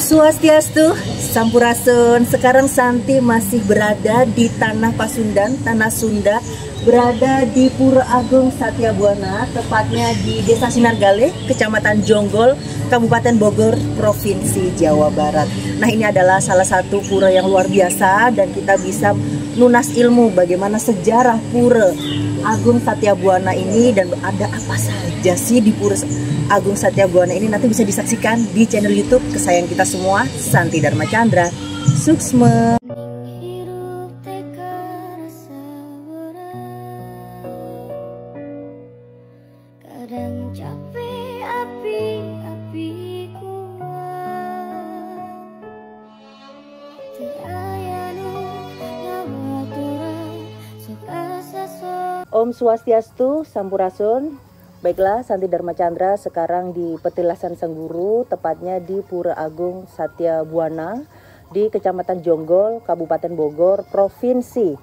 Swastiastu, Sampurasun. Sekarang Santi masih berada di Tanah Pasundan, Tanah Sunda, berada di Pura Agung Satyabuana, tepatnya di Desa Sinargale, Kecamatan Jonggol, Kabupaten Bogor, Provinsi Jawa Barat. Nah, ini adalah salah satu pura yang luar biasa dan kita bisa nunas ilmu bagaimana sejarah Pura Agung Satyabuana ini dan ada apa saja sih di Pura Agung Satyabuana ini. Nanti bisa disaksikan di channel YouTube kesayangan kita semua, Santi Dharma Chandra. Suksma. Om Swastiastu, Sampurasun. Baiklah, Santi Dharma Chandra sekarang di Petilasan Sengguru, tepatnya di Pura Agung Satyabuana di Kecamatan Jonggol, Kabupaten Bogor, Provinsi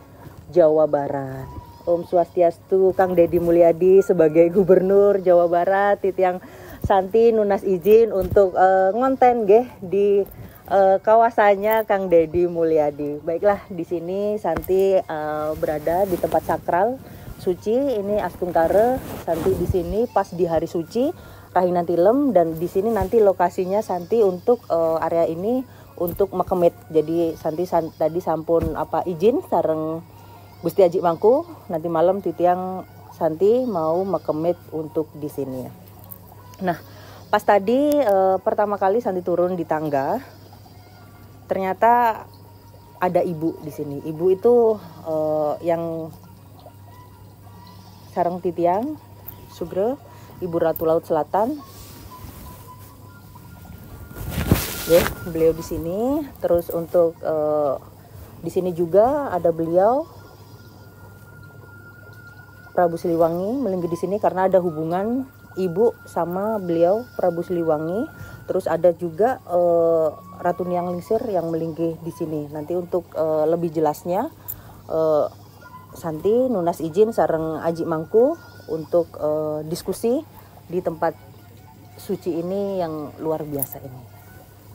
Jawa Barat. Om Swastiastu, Kang Deddy Mulyadi sebagai Gubernur Jawa Barat, titiang Santi nunas izin untuk ngonten nggih di kawasannya Kang Deddy Mulyadi. Baiklah, di sini Santi berada di tempat sakral suci, ini Astungkare. Santi di sini pas di hari suci Rahinan Tilem, dan di sini nanti lokasinya Santi untuk area ini untuk makemit. Jadi Santi tadi sampun izin sareng Gusti Aji Mangku, nanti malam titiang Santi mau makemit untuk di sini ya. Nah, pas tadi pertama kali Santi turun di tangga, ternyata ada ibu di sini. Ibu itu yang sareng titiang Sugro, Ibu Ratu Laut Selatan. Ya, beliau di sini. Terus untuk di sini juga ada beliau Prabu Siliwangi melinggi di sini karena ada hubungan ibu sama beliau Prabu Siliwangi. Terus ada juga Ratu Niang Lingsir yang melinggi di sini. Nanti untuk lebih jelasnya Santi nunas izin sareng Aji Mangku untuk diskusi di tempat suci ini yang luar biasa ini.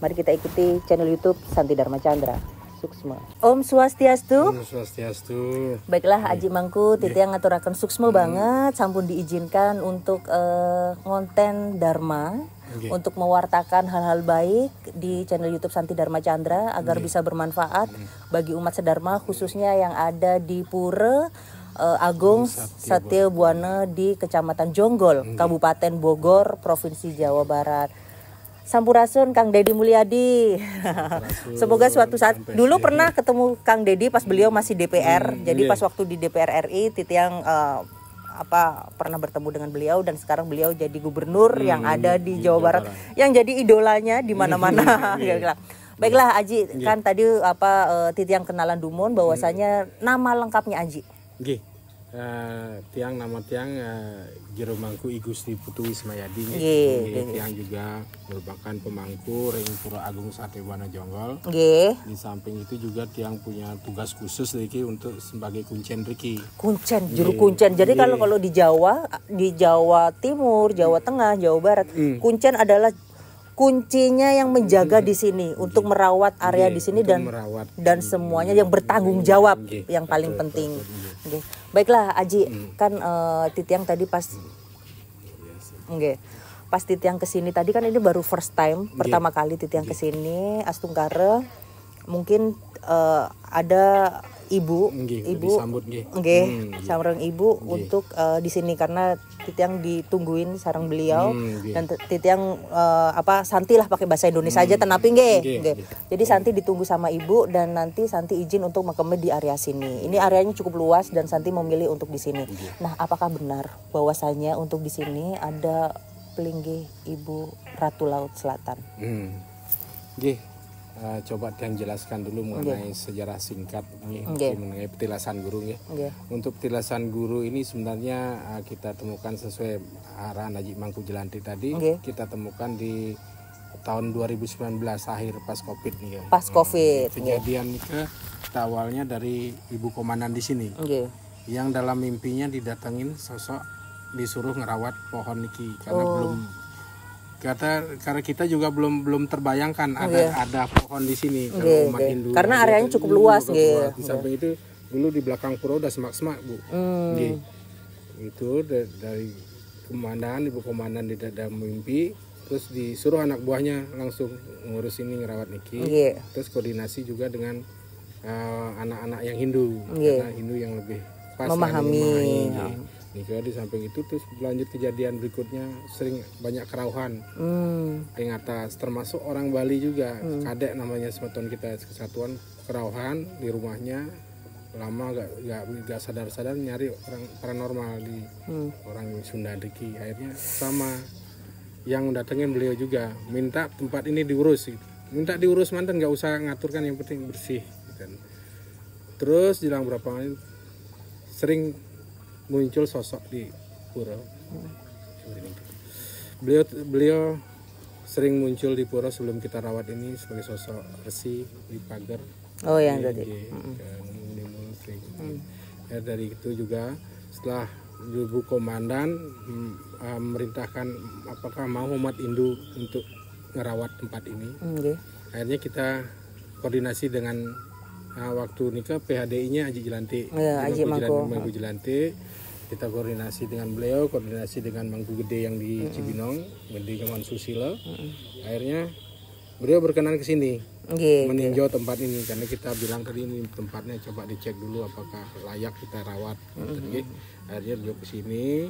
Mari kita ikuti channel YouTube Santi Dharma Chandra. Suksma. Om Swastiastu. Om Swastiastu. Baiklah, Aji Mangku titiang ngaturaken suksma banget, sampun diizinkan untuk ngonten Dharma. Untuk mewartakan hal-hal baik di channel YouTube Santi Dharma Chandra agar bisa bermanfaat bagi umat sedharma, khususnya yang ada di Pura Agung Satyabuana di Kecamatan Jonggol, Kabupaten Bogor, Provinsi Jawa Barat. Sampurasun Kang Deddy Mulyadi. Semoga suatu saat, dulu pernah ketemu Kang Deddy pas beliau masih DPR. Jadi pas waktu di DPR RI titiang pernah bertemu dengan beliau, dan sekarang beliau jadi gubernur yang ada di Jawa Barat, yang jadi idolanya di mana-mana. Baiklah Aji, kan tadi titiang kenalan dumun bahwasanya nama lengkapnya Aji. Tiang nama tiang Jero Mangku I Gusti Putu Wismayadi. Tiang juga merupakan pemangku Ring Pura Agung Satyabuana Jonggol. Di samping itu juga tiang punya tugas khusus Riki untuk sebagai kuncen Riki. Kuncen, juru kuncen. Jadi kalau di Jawa Timur, Jawa Tengah, Jawa Barat, kuncen adalah kuncinya yang menjaga di sini untuk merawat area di sini dan semuanya yang bertanggung jawab yang paling penting. Baiklah Aji, kan titiang tadi pas titiang kesini tadi kan ini baru first time, pertama kali titiang kesini Astungkare. Mungkin ada ibu sareng ibu untuk di sini karena titiang ditungguin sareng beliau dan titiang Santi lah pakai bahasa Indonesia aja tenapi jadi Santi ditunggu sama ibu dan nanti Santi izin untuk makemit di area sini. Ini areanya cukup luas dan Santi memilih untuk di sini. Nah, apakah benar bahwasanya untuk di sini ada pelinggih Ibu Ratu Laut Selatan? Coba tiang jelaskan dulu mengenai sejarah singkat mengenai petilasan guru ya. Untuk petilasan guru ini sebenarnya kita temukan sesuai arahan Aji Mangku Jelanti tadi. Kita temukan di tahun 2019 akhir pas Covid nih ya. Pas Covid. Kejadian awalnya dari ibu komandan di sini. Yang dalam mimpinya didatengin sosok disuruh ngerawat pohon niki karena karena kita juga belum terbayangkan ada pohon di sini kalau umat Hindu. Karena areanya cukup luas gitu. Di samping itu dulu di belakang pura udah semak-semak Bu. Itu dari komandan, ibu komandan di dada mimpi, terus disuruh anak buahnya langsung ngurus ini, ngerawat Niki. Terus koordinasi juga dengan anak-anak yang Hindu, karena Hindu yang lebih pas memahami. Nika di samping itu terus lanjut kejadian berikutnya sering banyak kerauhan ring atas, termasuk orang Bali juga, kadek namanya semeton kita kesatuan kerauhan di rumahnya lama gak sadar nyari orang paranormal di orang Sunda Diki. Akhirnya sama yang datengin beliau juga minta tempat ini diurus gitu. Minta diurus mantan, nggak usah ngaturkan, yang penting bersih gitu. Terus jelang berapa kali sering muncul sosok di pura. Beliau sering muncul di pura sebelum kita rawat ini sebagai sosok resi di pagar. Oh yang tadi. Dari itu juga setelah ibu komandan memerintahkan apakah mau umat Hindu untuk ngerawat tempat ini. Akhirnya kita koordinasi dengan waktu nikah PHDI-nya Haji Jelantik. Haji Mangku Jelantik. Kita koordinasi dengan beliau, koordinasi dengan Mangku Gede yang di Cibinong, Gede Gaman Susilo. Akhirnya beliau berkenan ke sini meninjau tempat ini, karena kita bilang tadi ini tempatnya coba dicek dulu apakah layak kita rawat. Akhirnya beliau ke sini,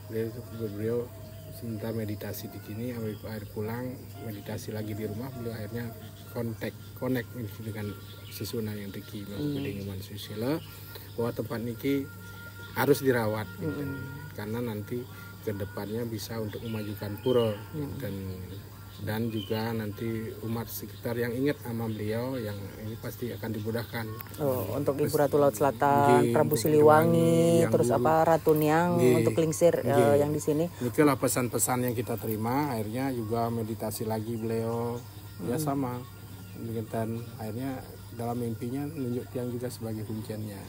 beliau sebentar meditasi di sini, akhir pulang meditasi lagi di rumah, beliau akhirnya connect dengan Sisuna yang Diki Gede Gaman Susilo bahwa tempat niki harus dirawat gitu. Karena nanti kedepannya bisa untuk memajukan pura dan juga nanti umat sekitar yang ingat sama beliau yang ini pasti akan dimudahkan. Untuk Ibu Ratu Laut Selatan, Prabu Siliwangi, terus dulu, Ratu Niang untuk Klingsir yang di sini. Itulah pesan-pesan yang kita terima. Akhirnya juga meditasi lagi beliau ya sama. Dan akhirnya dalam mimpinya nunjuk Tiang juga sebagai kunciannya.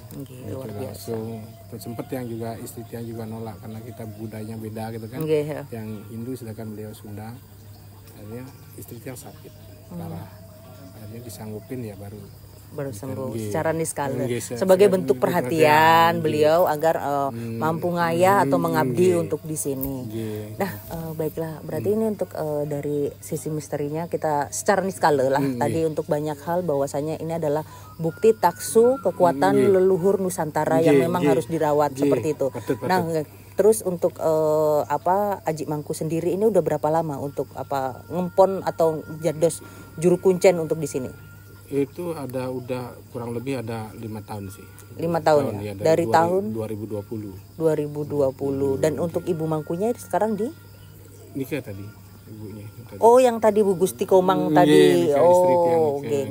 Luar biasa. Langsung sempat yang juga istri Tiang juga nolak karena kita budayanya beda gitu kan. Yang Hindu sedangkan beliau Sunda. Akhirnya istri Tiang sakit parah. Akhirnya disanggupin ya baru sembuh secara niskala sebagai bentuk perhatian beliau agar mampu ngayah atau mengabdi untuk di sini. Nah, baiklah, berarti ini untuk dari sisi misterinya kita secara niskala lah tadi untuk banyak hal bahwasanya ini adalah bukti taksu kekuatan leluhur Nusantara yang memang harus dirawat seperti itu. Betul. Nah, terus untuk Aji Mangku sendiri ini udah berapa lama untuk ngempon atau jados juru kuncen untuk di sini? Itu udah kurang lebih ada 5 tahun sih. 5 tahun ya? Dari tahun 2020. Dan untuk Ibu Mangkunya sekarang di? Nikah tadi ibunya. Yang tadi Bu Gusti Komang tadi. Oke.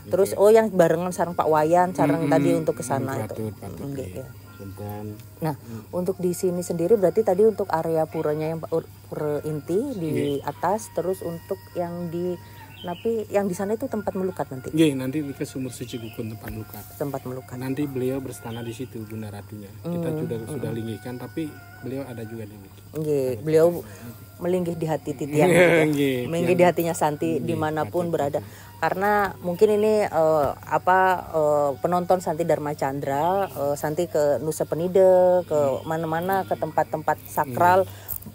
Terus yang barengan sareng Pak Wayan, sareng tadi untuk ke sana itu. Nah, untuk di sini sendiri berarti tadi untuk area puranya yang pura inti di atas, terus untuk yang di yang di sana itu tempat melukat nanti. Nanti ke Sumur Suci Gukun tempat melukat. Nanti beliau berstana di situ Bunda Ratunya. Kita sudah linggihkan, tapi beliau ada juga di sini. Beliau melinggih di hati Titiang, melinggih di hatinya Santi dimanapun berada. Karena mungkin ini penonton Santi Dharma Chandra, Santi ke Nusa Penida, ke mana-mana, ke tempat-tempat sakral,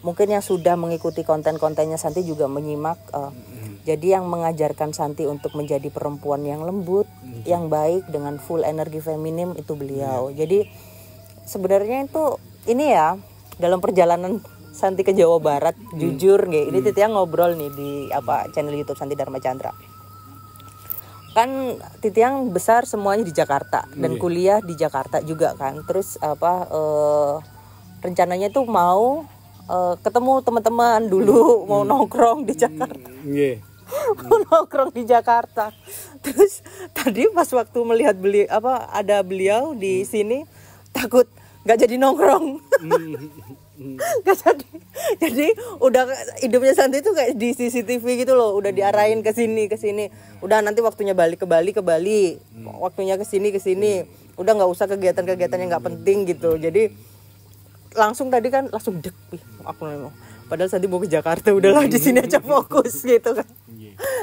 mungkin yang sudah mengikuti konten-kontennya Santi juga menyimak. Jadi yang mengajarkan Santi untuk menjadi perempuan yang lembut, yang baik dengan full energi feminim itu beliau. Jadi sebenarnya itu ini ya dalam perjalanan Santi ke Jawa Barat, jujur ini Titiang ngobrol nih di channel YouTube Santi Dharma Chandra. Kan Titiang besar semuanya di Jakarta dan kuliah di Jakarta juga kan. Terus rencananya tuh mau ketemu teman-teman dulu, mau nongkrong di Jakarta. Nongkrong di Jakarta. Terus tadi pas waktu melihat ada beliau di sini, takut nggak jadi nongkrong. Nggak jadi udah hidupnya Santi itu kayak di CCTV gitu loh, udah diarahin ke sini, udah nanti waktunya balik ke Bali, waktunya ke sini, udah nggak usah kegiatan yang nggak penting gitu. Jadi langsung tadi kan langsung dek, aku Padahal Santi mau ke Jakarta, udahlah di sini aja fokus gitu kan.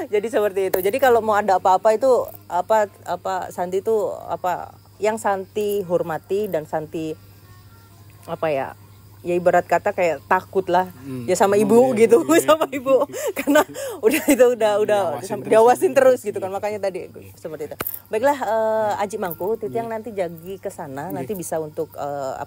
Jadi seperti itu. Jadi kalau mau ada apa-apa itu apa Santi itu apa yang Santi hormati dan Santi apa ya ibarat kata kayak takut lah ya sama ibu gitu sama ibu karena udah diawasin terus gitu kan, makanya tadi seperti itu. Baiklah Aji Mangku, Titiang nanti jagi ke sana nanti bisa untuk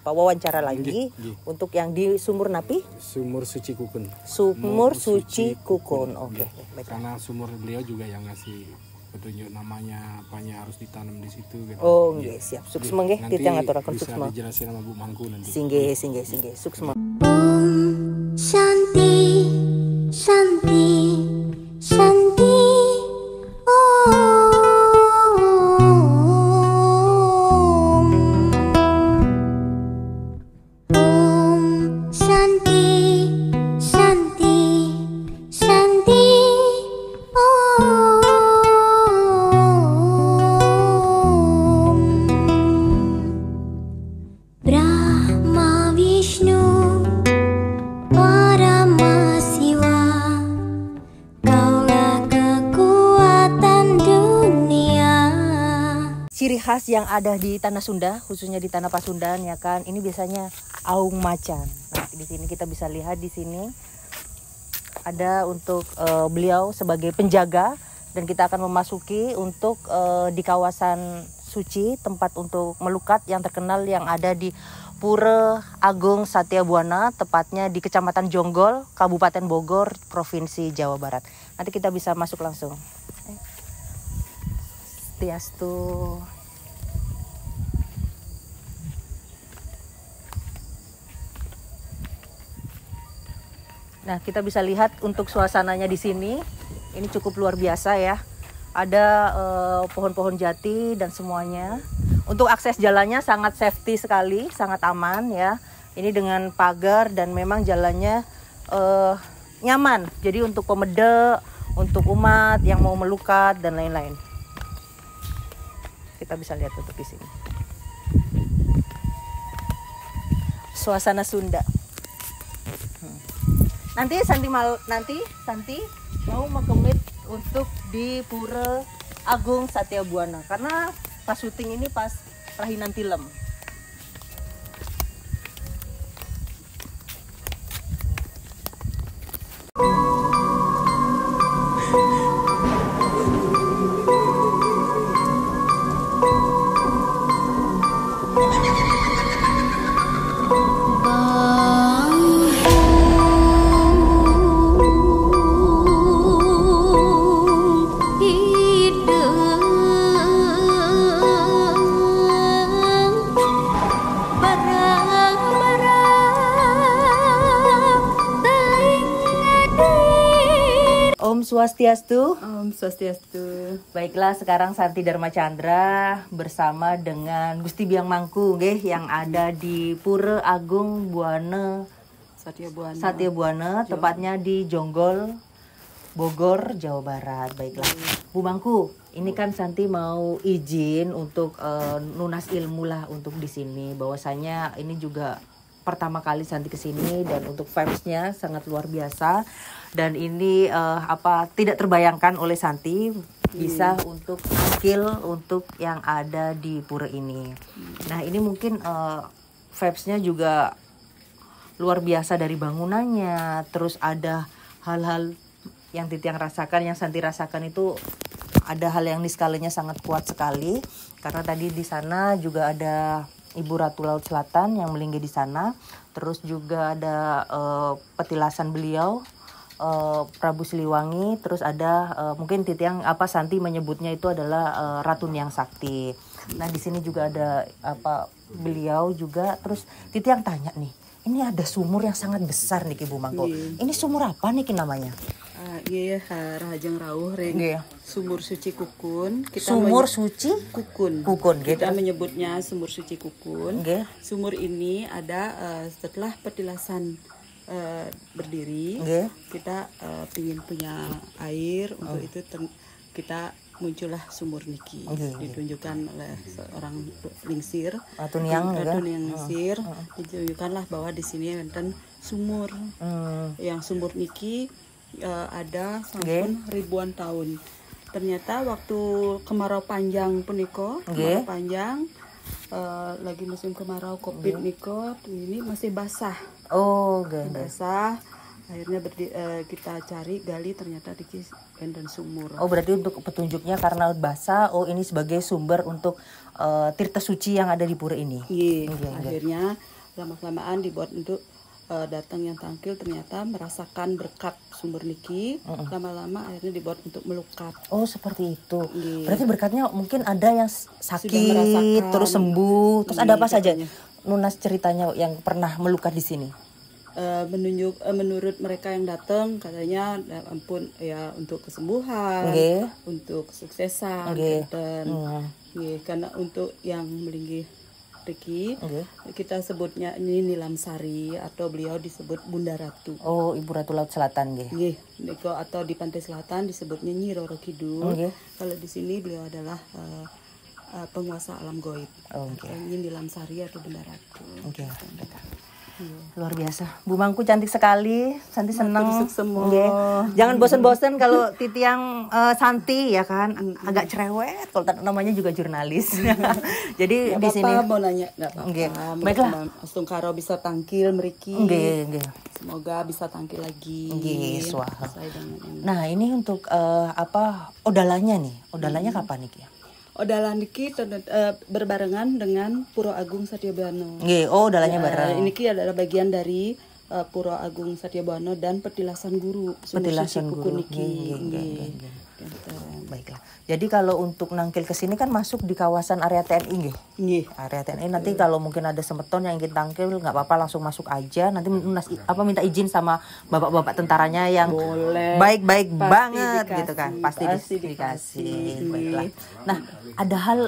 wawancara lagi untuk yang di Sumur Napi, Sumur Suci Kukun. Sumur Suci Kukun. Oke. Karena sumur beliau juga yang ngasih petunjuk namanya apanya harus ditanam di situ gitu. Oh nggih, siap. Suksma nggih Titiang ngaturaken suksma. Nanti bisa dijelasin sama Bu Mangku nanti. Singgih suksma. Om Shanti Shanti Shanti Om Shanti Shanti Shanti Brahma Vishnu Parama Siwa, Kaulah kekuatan dunia. Ciri khas yang ada di tanah Sunda, khususnya di tanah Pasundan ya kan, ini biasanya aung macan. Nah, di sini kita bisa lihat di sini ada untuk beliau sebagai penjaga, dan kita akan memasuki untuk di kawasan suci, tempat untuk melukat yang terkenal yang ada di Pura Agung Satya Buana, tepatnya di Kecamatan Jonggol, Kabupaten Bogor, Provinsi Jawa Barat. Nanti kita bisa masuk langsung. Swastiastu. Nah, kita bisa lihat untuk suasananya di sini. Ini cukup luar biasa ya. Ada pohon-pohon jati dan semuanya. Untuk akses jalannya sangat safety sekali, sangat aman ya. Ini dengan pagar dan memang jalannya nyaman. Jadi untuk pemeda, untuk umat yang mau melukat dan lain-lain. Kita bisa lihat untuk di sini. Suasana Sunda. Nanti Santi mau makemit untuk di Pura Agung Satya Buana karena pas syuting ini pas rahinan film. Om Swastiastu. Om Swastiastu. Baiklah, sekarang Santi Dharma Chandra bersama dengan Gusti Biang Mangku yang ada di Pura Agung Buana Satya Buana, tepatnya di Jonggol, Bogor, Jawa Barat. Baiklah, Bu Mangku, ini kan Santi mau izin untuk nunas ilmu lah untuk di sini. Bahwasanya ini juga pertama kali Santi kesini dan untuk vibes-nya sangat luar biasa. Dan ini tidak terbayangkan oleh Santi bisa untuk tampil untuk yang ada di pura ini. Nah, ini mungkin vibes-nya juga luar biasa dari bangunannya. Terus ada hal-hal yang Titiang rasakan, yang Santi rasakan itu ada hal yang niskalanya sangat kuat sekali. Karena tadi di sana juga ada Ibu Ratu Laut Selatan yang melinggi di sana. Terus juga ada petilasan beliau, Prabu Siliwangi. Terus ada mungkin Titiang Santi menyebutnya itu adalah Ratu Nyang Sakti. Nah, di sini juga ada beliau juga. Terus Titiang tanya nih, ini ada sumur yang sangat besar nih Ibu Mangko. Ini sumur apa nih namanya? Iya, Rahajeng Rawuh Reng. Sumur Suci Kukun. Sumur Suci Kukun. Kita menyebutnya Sumur Suci Kukun. Sumur ini ada setelah petilasan berdiri, kita ingin punya air. Untuk itu kita muncullah sumur niki. Ditunjukkan oleh seorang lingsir Ratu Niang lingsir, ditunjukkanlah bahwa di sini enten sumur. Yang sumur niki ada sampun ribuan tahun. Ternyata waktu kemarau panjang puniko, kemarau panjang lagi musim kemarau Covid niko, ini masih basah. Basah. Akhirnya kita cari gali, ternyata di enten sumur. Berarti untuk petunjuknya karena basah, ini sebagai sumber untuk tirta suci yang ada di pura ini. Akhirnya lama-kelamaan dibuat untuk datang yang tangkil, ternyata merasakan berkat sumber niki. Lama-lama akhirnya dibuat untuk melukat. Seperti itu. Berarti berkatnya mungkin ada yang sakit terus sembuh. Terus ada apa saja? Nunas ceritanya yang pernah melukat di sini. Menurut mereka yang datang katanya ampun ya, untuk kesembuhan, untuk kesuksesan, karena untuk yang melinggi Riki, kita sebutnya ini Nilam Sari, atau beliau disebut Bunda Ratu. Ibu Ratu Laut Selatan, atau di Pantai Selatan disebutnya Nyi Roro Kidul. Kalau di sini beliau adalah penguasa alam goib. Ini Nilam Sari atau Bunda Ratu. Luar biasa. Bu Mangku cantik sekali. Santi seneng. Jangan bosan-bosan kalau Titiang Santi ya kan, agak cerewet. Kalau namanya juga jurnalis. Jadi di sini mau nanya baiklah. Astungkaro bisa tangkil mriki. Semoga bisa tangkil lagi. Nah, ini untuk odalanya nih. Odalanya kapan nih ya? Odalan niki berbarengan dengan Pura Agung Satyabhano. Odalanya bareng. Ini adalah bagian dari Pura Agung Satyabhano dan petilasan guru. Petilasan guru. Baiklah. Jadi kalau untuk nangkil ke sini kan masuk di kawasan area TNI Area TNI nanti kalau mungkin ada sempeton yang ingin tangkil nggak apa-apa, langsung masuk aja. Nanti minta izin sama bapak-bapak tentaranya yang baik-baik banget gitu kan. Pasti dikasih. Baiklah. Nah, ada hal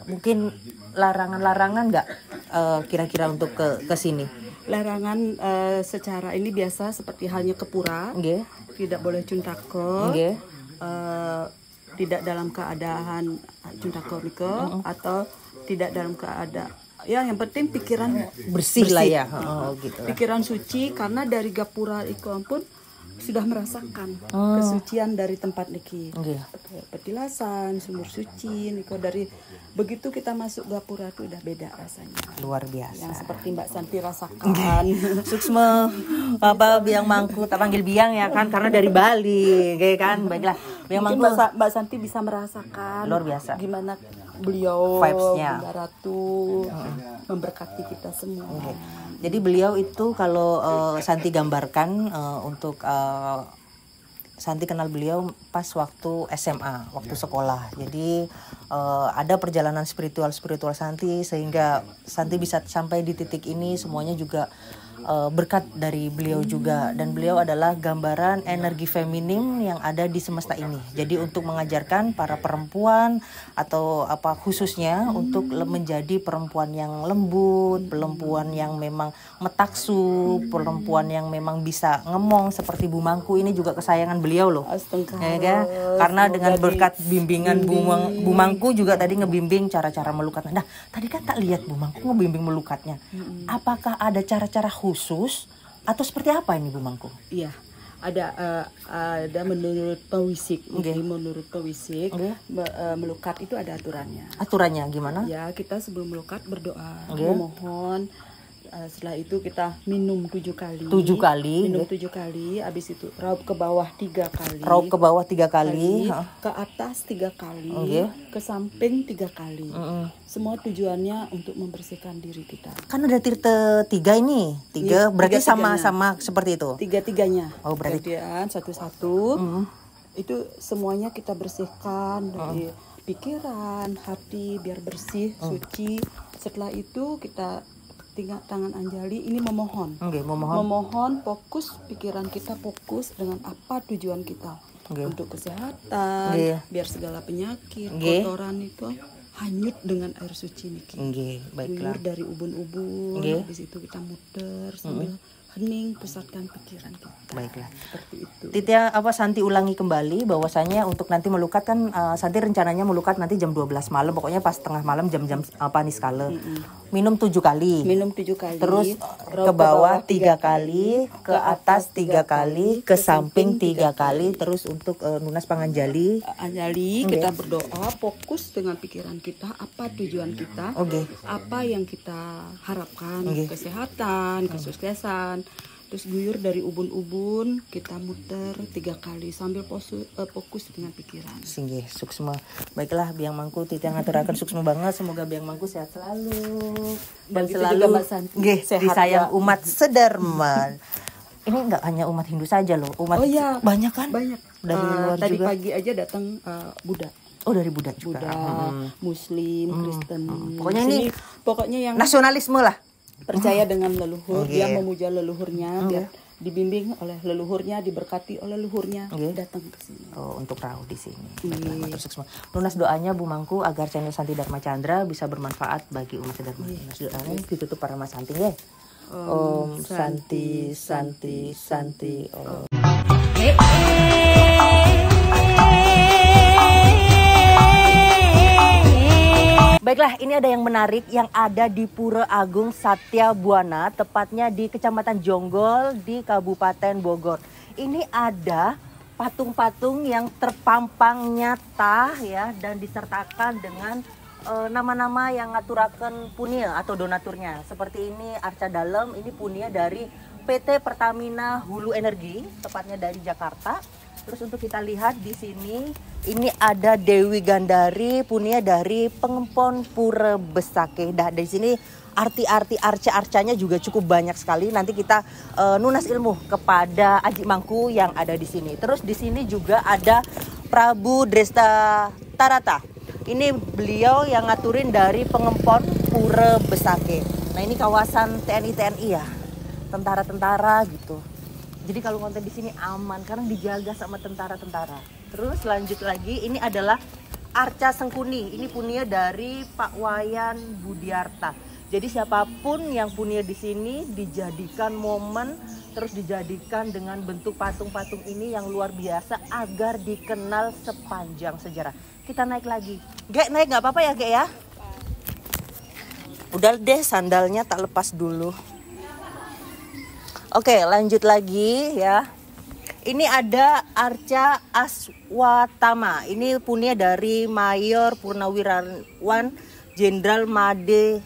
mungkin larangan-larangan nggak kira-kira untuk ke sini? Larangan secara ini biasa seperti halnya ke pura. Tidak boleh cuntako. Tidak dalam keadaan cuntako niko, atau tidak dalam keadaan yang penting pikiran bersih lah ya. Pikiran suci, karena dari gapura iku pun sudah merasakan kesucian dari tempat niki. Petilasan, sumur suci niko, dari begitu kita masuk gapura itu udah beda rasanya. Luar biasa. Yang seperti Mbak Santi rasakan. Suksma Biang Mangku, tak panggil Biang ya kan, karena dari Bali, kayak kan. Baiklah, Biang Mangku. Mbak Santi bisa merasakan luar biasa gimana beliau vibes-nya, Bunda Ratu memberkati kita semua. Jadi beliau itu kalau Santi gambarkan untuk Santi kenal beliau pas waktu SMA, waktu sekolah. Jadi ada perjalanan spiritual Santi sehingga Santi bisa sampai di titik ini semuanya juga berkat dari beliau juga, dan beliau adalah gambaran energi feminim yang ada di semesta ini. Jadi untuk mengajarkan para perempuan atau khususnya untuk menjadi perempuan yang lembut, perempuan yang memang metaksu, perempuan yang memang bisa ngemong seperti Bu Mangku ini juga kesayangan beliau loh. Ya kan? Karena dengan berkat bimbingan Bu Mangku juga tadi ngebimbing cara-cara melukatnya. Nah, tadi kan tak lihat Bu Mangku ngebimbing melukatnya. Apakah ada cara-cara khusus atau seperti apa ini Bu Mangku? Iya, ada menurut pewisik. Menurut pewisik, melukat itu ada aturannya. Aturannya gimana? Ya, kita sebelum melukat berdoa, memohon. Setelah itu kita minum 7 kali. 7 kali. Minum 7 kali. Habis itu raup ke bawah 3 kali. Raup ke bawah 3 kali. Ke atas 3 kali. Ke samping 3 kali. Semua tujuannya untuk membersihkan diri kita. Kan ada tirta 3 ini. 3 berarti sama-sama seperti itu. 3-3-nya. Oh, berarti satu-satu. Itu semuanya kita bersihkan dari pikiran, hati, biar bersih, suci. Setelah itu kita tangan Anjali ini memohon. Memohon fokus pikiran kita, fokus dengan apa tujuan kita. Untuk kesehatan, biar segala penyakit, kotoran itu hanyut dengan air suci niki. Baiklah. Dari ubun-ubun, habis itu kita muter sambil hening, pusatkan pikiran kita. Baiklah. Seperti itu. Titia Santi ulangi kembali bahwasanya untuk nanti melukat kan Santi rencananya melukat nanti jam 12 malam, pokoknya pas tengah malam jam-jam paniskala. Minum 7 kali. Minum 7 kali. Terus ke bawah 3 kali, ke atas 3 kali, ke samping 3 kali, terus untuk nunas panganjali. Anjali, kita berdoa, fokus dengan pikiran kita, apa tujuan kita, apa yang kita harapkan, kesehatan, kesuksesan. Terus guyur dari ubun-ubun, kita muter 3 kali sambil fokus dengan pikiran. Singgih, suksma. Baiklah, Biang Mangku Titia ngaturaken suksma banget, semoga Biang Mangku sehat selalu dan selalu disayang umat sederman. Ini nggak hanya umat Hindu saja loh, umat banyak kan? Banyak. Dari luar tadi juga. pagi aja datang Buddha. Oh, dari Buddha juga. Muslim, Kristen. Pokoknya ini pokoknya yang nasionalisme lah. Percaya dengan leluhur, dia memuja leluhurnya, dia dibimbing oleh leluhurnya, diberkati oleh leluhurnya, datang ke sini. Oh, untuk rauh di sini. Lunas doanya Bu Mangku agar channel Santi Dharma Chandra bisa bermanfaat bagi umat Dharma. Lunas doanya ditutup para Mas Santi ya. Om Santi Santi Santi Om. Baiklah, ini ada yang menarik yang ada di Pura Agung Satya Buana, tepatnya di Kecamatan Jonggol di Kabupaten Bogor. Ini ada patung-patung yang terpampang nyata ya dan disertakan dengan nama-nama yang ngaturaken punia atau donaturnya. Seperti ini Arca Dalem, ini punia dari PT Pertamina Hulu Energi, tepatnya dari Jakarta. Terus untuk kita lihat di sini, ini ada Dewi Gandari, punia dari Pengempon Pura Besake. Nah, dari sini arti-arti arca-arcanya juga cukup banyak sekali. Nanti kita nunas ilmu kepada Aji Mangku yang ada di sini. Terus di sini juga ada Prabu Dresta Tarata. Ini beliau yang ngaturin dari Pengempon Pura Besake. Nah, ini kawasan TNI ya, tentara-tentara gitu. Jadi kalau konten di sini aman karena dijaga sama tentara-tentara. Terus lanjut lagi, ini adalah Arca Sengkuni. Ini punia dari Pak Wayan Budiarta. Jadi siapapun yang punia di sini dijadikan momen, terus dijadikan dengan bentuk patung-patung ini yang luar biasa agar dikenal sepanjang sejarah. Kita naik lagi. Gek, naik nggak apa-apa ya Gek ya? Udah deh, sandalnya tak lepas dulu. Oke, lanjut lagi ya. Ini ada Arca Aswatama. Ini punya dari Mayor Purnawirawan Jenderal Made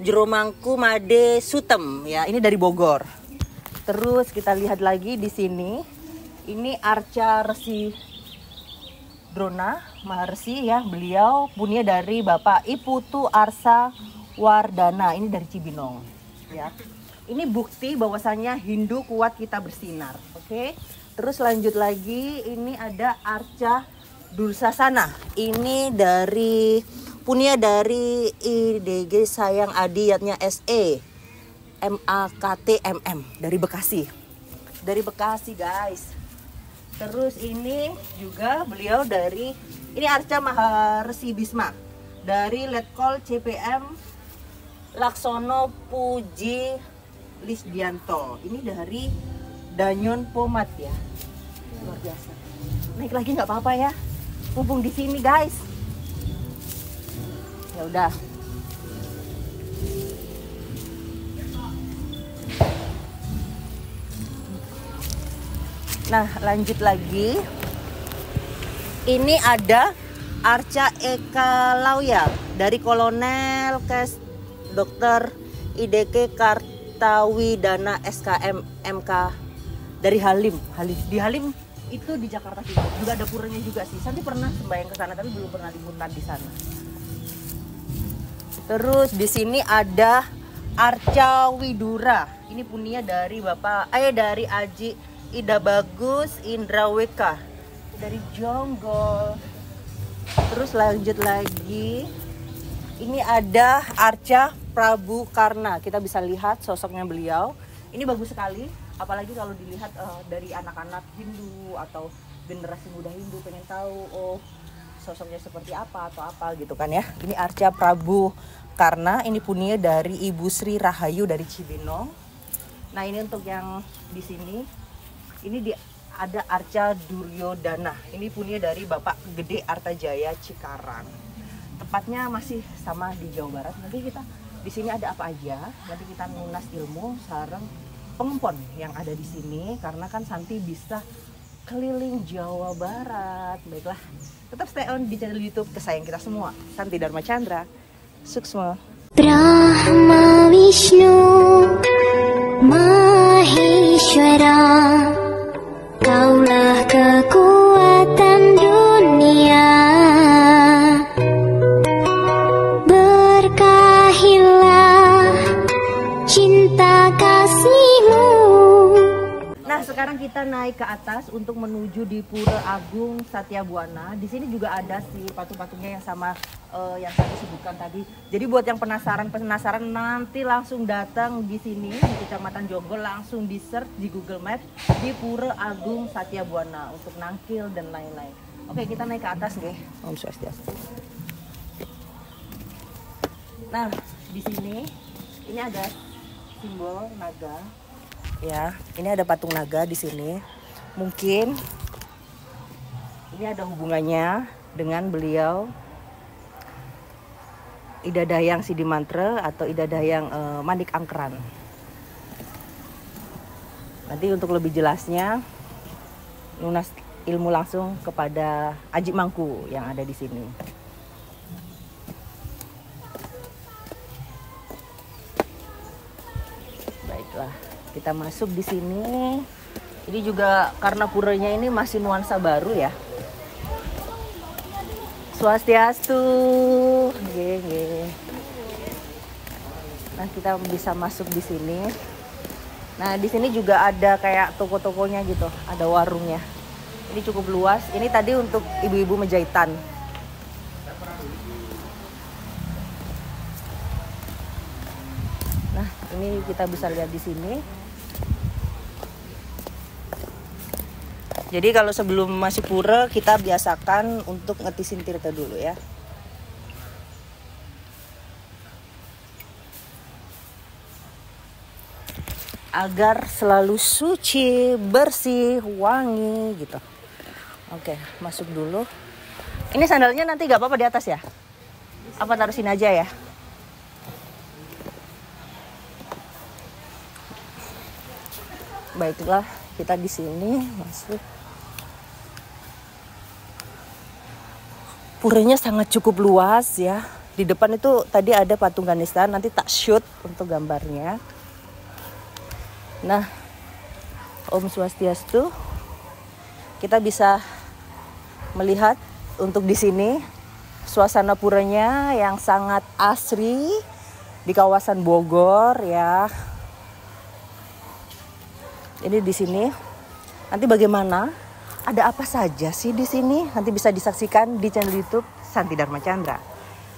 Jeromangku Made Sutem ya. Ini dari Bogor. Terus kita lihat lagi di sini. Ini Arca Resi Drona Maharsi ya. Beliau punya dari Bapak Iputu Arsa Wardana. Ini dari Cibinong ya. Ini bukti bahwasannya Hindu kuat kita bersinar, oke? Terus lanjut lagi, ini ada Arca Dursasana. Ini dari punya dari IDG Sayang Adiyatnya SE MAKTMM dari Bekasi. Dari Bekasi, guys. Terus ini juga beliau dari ini Arca Maharsi Bisma dari Letkol CPM Laksono Puji Lisdianto. Ini dari Danyon Pomat ya. Luar biasa. Naik lagi nggak apa-apa ya. Mumpung di sini, guys. Ya udah. Nah, lanjut lagi. Ini ada Arca Eka Lauya dari Kolonel Kes Dr. IDK Kartawidana SKM MK dari Halim. Di Halim itu di Jakarta juga ada puranya juga sih. Santi pernah sembahyang ke sana tapi belum pernah dimuntan di sana. Terus di sini ada Arca Widura. Ini punya dari Bapak dari Aji Ida Bagus Indra WK dari Jonggol. Terus lanjut lagi. Ini ada Arca Prabu Karna. Kita bisa lihat sosoknya beliau. Ini bagus sekali. Apalagi kalau dilihat dari anak-anak Hindu atau generasi muda Hindu pengen tahu sosoknya seperti apa atau apa gitu kan ya. Ini Arca Prabu Karna. Ini punya dari Ibu Sri Rahayu dari Cibinong. Nah ini untuk yang di sini, ini ada Arca Duryodana. Ini punya dari Bapak Gede Artajaya Cikarang. Tepatnya masih sama di Jawa Barat. Nanti kita di sini ada apa aja? Nanti kita ngulas ilmu sareng pengempon yang ada di sini. Karena kan Santi bisa keliling Jawa Barat. Baiklah, tetap stay on di channel YouTube kesayangan kita semua, Santi Dharma Chandra. Suksma. Brahma Vishnu Maheshwara, Kaulah kekuatan dunia, berkahilah cinta kasihmu. Nah, sekarang kita naik ke atas untuk menuju di Pura Agung Satya Buwana. Di sini juga ada si patung-patungnya yang sama yang saya sebutkan tadi. Jadi buat yang penasaran nanti langsung datang di sini di Kecamatan Jonggol, langsung di search di Google Maps di Pura Agung Satya Buwana untuk nangkil dan lain-lain. Oke, kita naik ke atas nih. Om Swastiastu. Nah, di sini ini ada simbol naga. Ya, ini ada patung naga di sini. Mungkin ini ada hubungannya dengan beliau Ida Dayang Sidimantra atau Ida Dayang Manik Angkeran. Nanti untuk lebih jelasnya lunas ilmu langsung kepada Aji Mangku yang ada di sini. Baiklah, kita masuk di sini. Ini juga karena puranya ini masih nuansa baru ya. Swastiastu. Nah, kita bisa masuk di sini. Nah, di sini juga ada kayak toko-tokonya gitu, ada warungnya. Ini cukup luas. Ini tadi untuk ibu-ibu menjahitan. Nah, ini kita bisa lihat di sini. Jadi kalau sebelum masuk pura kita biasakan untuk ngetisin tirta dulu ya. Agar selalu suci, bersih, wangi gitu. Oke, masuk dulu. Ini sandalnya nanti gak apa-apa di atas ya? Apa taruh sini aja ya? Baiklah, kita di sini masuk. Puranya sangat cukup luas ya. Di depan itu tadi ada patung Ganesha, nanti tak shoot untuk gambarnya. Nah, Om Swastiastu. Kita bisa melihat untuk di sini suasana puranya yang sangat asri di kawasan Bogor ya. Ini di sini. Nanti bagaimana? Ada apa saja sih di sini? Nanti bisa disaksikan di channel YouTube Santi Dharma Chandra.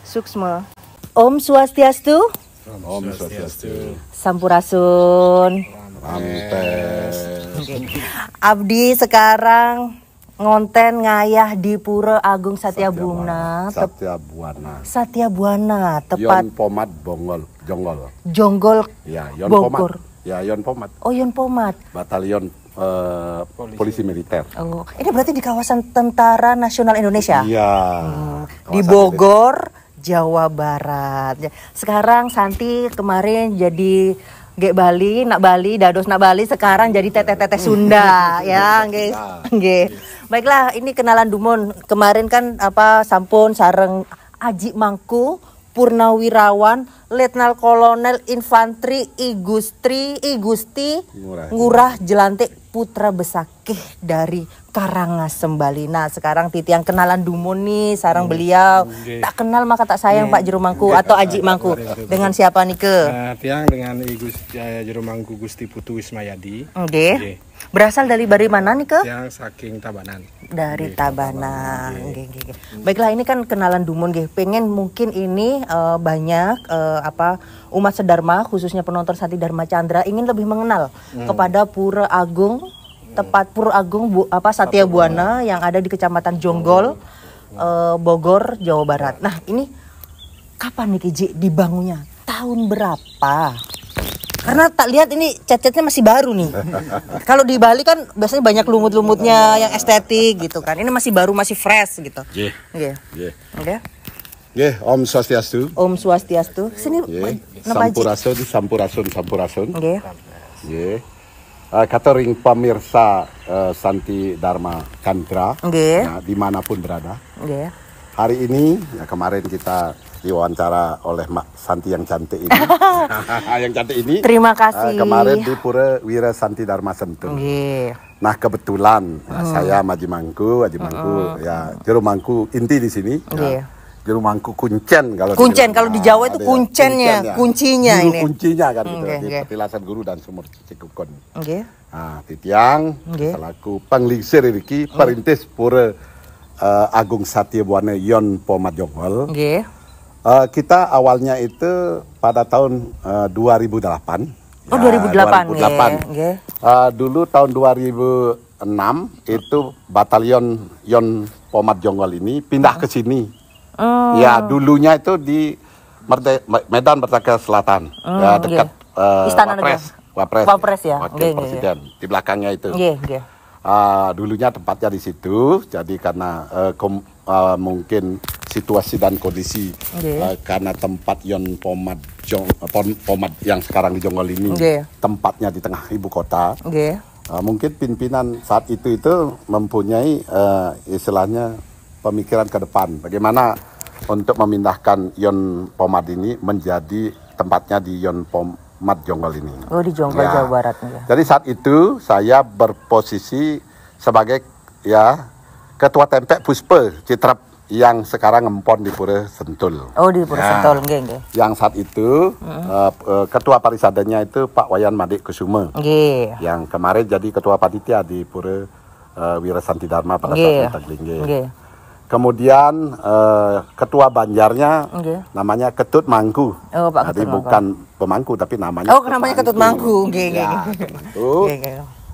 Suksma. Om Swastiastu. Om Swastiastu. Sampurasun. Okay. Abdi sekarang ngonten ngayah di Pura Agung Satya Buwana. Satya Buwana, tepat. Yon Pomat Jonggol. Jonggol. Ya, Yon Bogor. Pomat. Ya, Yon Pomat. Oh, Yon Pomat. Batalion polisi militer. Oh, ini berarti di kawasan Tentara Nasional Indonesia. Iya. Di Bogor, Jawa Barat. Sekarang Santi kemarin jadi Gek Bali, nak Bali, dados nak Bali, sekarang jadi teteh-teteh Sunda ya, nggih. Nggih. Baiklah, ini kenalan Dumon. Kemarin kan sampun sareng Aji Mangku, Purnawirawan, Letnan Kolonel Infantri I Gusti Ngurah Jelantik Putra Besakih dari Karangasem Bali. Nah, sekarang titiang kenalan Dumon nih sarang beliau. Tak kenal maka tak sayang Pak Jero Mangku atau Aji Mangku. Dengan siapa nih ke? Tiang dengan Jero Mangku Gusti Putu Wismayadi. Oke. Berasal dari mana nih ke? Yang saking Tabanan. Dari Tabanan. Oke. Baiklah, ini kan kenalan Dumon nggih. Pengen mungkin ini banyak umat sedharma khususnya penonton Santi Dharma Chandra ingin lebih mengenal kepada Pura Agung, tepat Pura Agung Satya Buwana yang ada di Kecamatan Jonggol, Bogor, Jawa Barat. Nah, ini kapan nih Kiji dibangunnya? Tahun berapa? Karena tak lihat ini cat-catnya masih baru nih. Kalau di Bali kan biasanya banyak lumut-lumutnya yang estetik gitu kan. Ini masih baru, masih fresh gitu. Nggih. Nggih. Nggih. Nggih. Nggih, Om Swastiastu. Om Swastiastu. Sini napa Haji? Sampurasun. Nggih. Nggih. Kata ring pemirsa Santi Dharma Chandra, Nggih. nah, dimanapun berada. Nggih. Hari ini, ya kemarin kita diwawancara oleh Mak Santi yang cantik ini. Yang cantik ini. Terima kasih. Kemarin di Pura Wira Santi Dharma Sentul. Nggih. Nah kebetulan saya Haji Mangku, ya jero mangku inti di sini. Nggih. Jero mangku kuncen kalau Kuncen kalau di Jawa itu ada kuncennya, kuncinya Juru ini. kuncinya kan gitu Nggih, di nggih. Petilasan Guru dan Sumur Cikukon. Nggih. Nah, Titiang Nggih. selaku penglingsir iki perintis Pura Agung Satya Buana Yon Pomat Jonggol. Nggih. Kita awalnya itu pada tahun 2008. Oh, Ya, 2008. 2008. Nggih. Dulu tahun 2006 itu batalion Yon Pomat Jonggol ini pindah ke sini. Ya dulunya itu di Medan Merdeka Selatan, ya dekat Istana Wapres ya. Wakil Nggih, Presiden di belakangnya itu. Nggih, nggih. Dulunya tempatnya di situ, jadi karena mungkin situasi dan kondisi karena tempat Yon Pomat yang sekarang di Jonggol ini tempatnya di tengah ibu kota. Nggih. Mungkin pimpinan saat itu mempunyai istilahnya pemikiran ke depan bagaimana untuk memindahkan Yon Pomat ini menjadi tempatnya di Yon Pomat Jonggol ini. Oh, di Jonggol, Ya. Jawa Barat. Ya. Jadi saat itu saya berposisi sebagai ya ketua Tempek Puspe Citrap yang sekarang ngempon di Pura Sentul. Oh, di Pura Sentul, nggih, nggih. Yang saat itu ketua parisadanya itu Pak Wayan Madik Kusuma. Nggih. Yang kemarin jadi ketua panitia di Pura Wira Santi Dharma pada saat itu. Nggih. Kemudian ketua Banjarnya namanya Ketut Mangku. Oh, Pak Jadi Ketut bukan pemangku tapi namanya. Oh, namanya Ketut Mangku. Nggih, nggih.